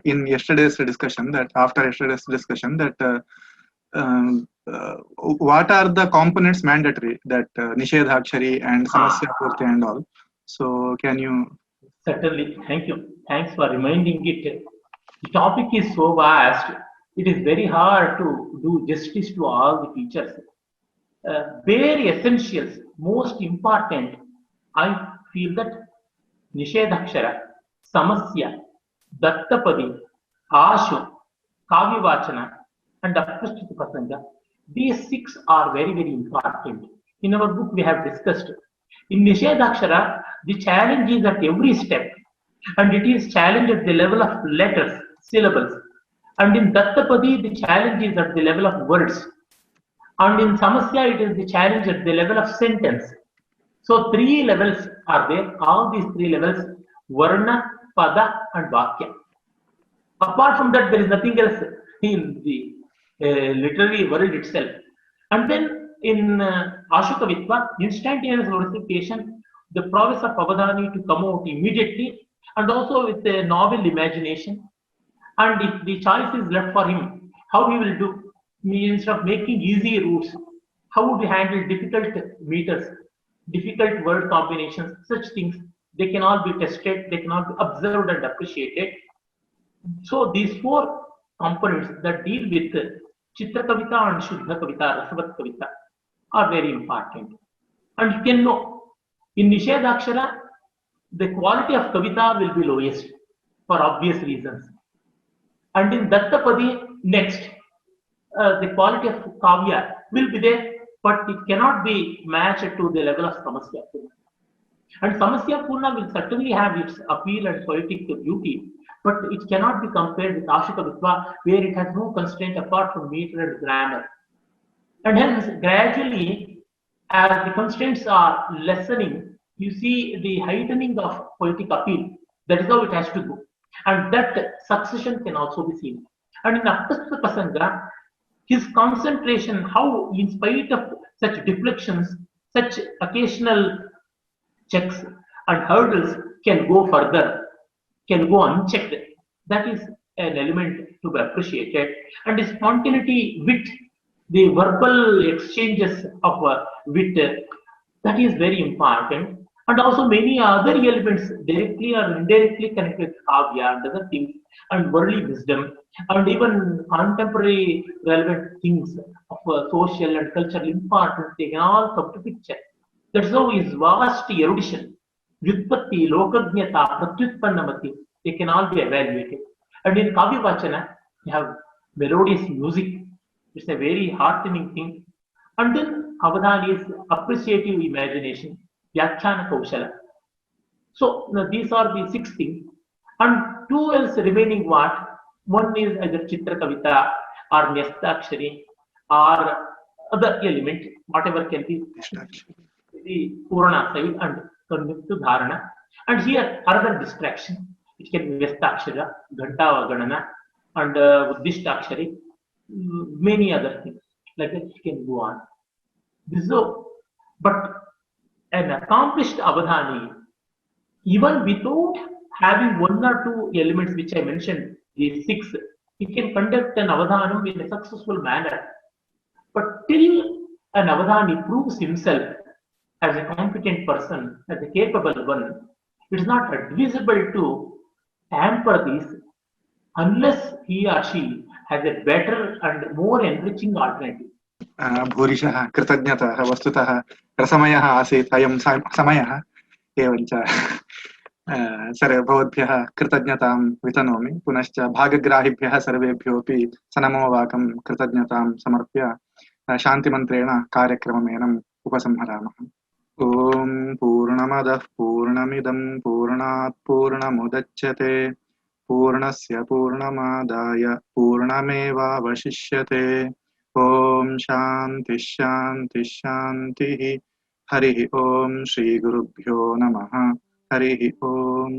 in yesterday's discussion, that after yesterday's discussion, that what are the components mandatory, that Nishedhakshari and Samasya Purti and all. So can you? Certainly, thank you. Thanks for reminding it. The topic is so vast, it is very hard to do justice to all the features. Very essentials, most important, I feel that Nishedhakshara, Samasya, Dattapadi, Ashu, Kavyavachana, and Aprasthita Prasanga, these 6 are very, very important. In our book, we have discussed. In Nishedhakshara, the challenge is at every step, and it is challenge at the level of letters, syllables. And in Dattapadi, the challenge is at the level of words. And in Samasya, it is the challenge at the level of sentence. So 3 levels are there. All these 3 levels, Varna, Pada, and Vakya. Apart from that, there is nothing else in the literary world itself. And then in Ashukavitva, instantaneous versification, the prowess of Avadhani to come out immediately, and also with a novel imagination. And if the choice is left for him, how he will do, instead of making easy routes, how would he handle difficult meters, difficult word combinations, such things, they can all be tested, they can all be observed and appreciated. So these 4 components that deal with Chitra Kavita and Shuddha Kavita, Rasavat Kavita are very important. And you can know, in Nishedhakshara, the quality of Kavita will be lowest for obvious reasons. And in Dattapadi, next, the quality of Kavya will be there, but it cannot be matched to the level of Samasya Purna. And Samasya Purna will certainly have its appeal and poetic beauty, but it cannot be compared with Ashukavitva, where it has no constraint apart from meter and grammar. And hence, gradually, as the constraints are lessening, you see the heightening of poetic appeal. That is how it has to go. And that succession can also be seen. And in Aprasthita Prasanga, his concentration, how in spite of such deflections, such occasional checks and hurdles can go further, can go unchecked. That is an element to be appreciated. And the spontaneity, wit, the verbal exchanges of wit, that is very important. and also many other elements directly or indirectly connected with Kavya and other things, and worldly wisdom, and even contemporary relevant things of social and cultural importance, they can all come to picture. That's how his vast erudition, Vyutpatti, Lokajnata, Pratyutpannamati, they can all be evaluated. And in Kavya Vachana, you have melodious music. It's a very heartening thing. And then Avadhani's appreciative imagination, Vyakhyana Kaushala. So these are the 6 things. And 2 else remaining what? One is either Chitra Kavita or Nyastakshari or other element, whatever can be the Purana side and convert to Dharana. And here another distraction, which can be Vyastakshara, Ghanta Ganana, and Uddishtakshari, many other things. Like that, you can go on. So, but an accomplished Avadhani, even without having 1 or 2 elements which I mentioned, these 6, he can conduct an Avadhanam in a successful manner. But till an Avadhani proves himself as a competent person, as a capable one, it is not advisable to tamper these unless he or she has a better and more enriching alternative. भूरिशः कृतज्ञताः वस्तुतः रसमयः आसीत् अयं समयः एवञ्च सर्वे भवद्भ्यः कृतज्ञतां वितनोमि पुनश्च भागग्राहिभ्यः सर्वेभ्योऽपि सनमोवाकं कृतज्ञतां समर्प्य शान्तिमन्त्रेण कार्यक्रममेनम् उपसंहरामः। ॐ पूर्णमदः पूर्णमिदं पूर्णात् पूर्णमुदच्यते पूर्णस्य पूर्णमादाय पूर्णमेवावशिष्यते। ॐ शान्ति शान्ति शान्तिः। हरिः ॐ श्रीगुरुभ्यो नमः। हरिः ॐ।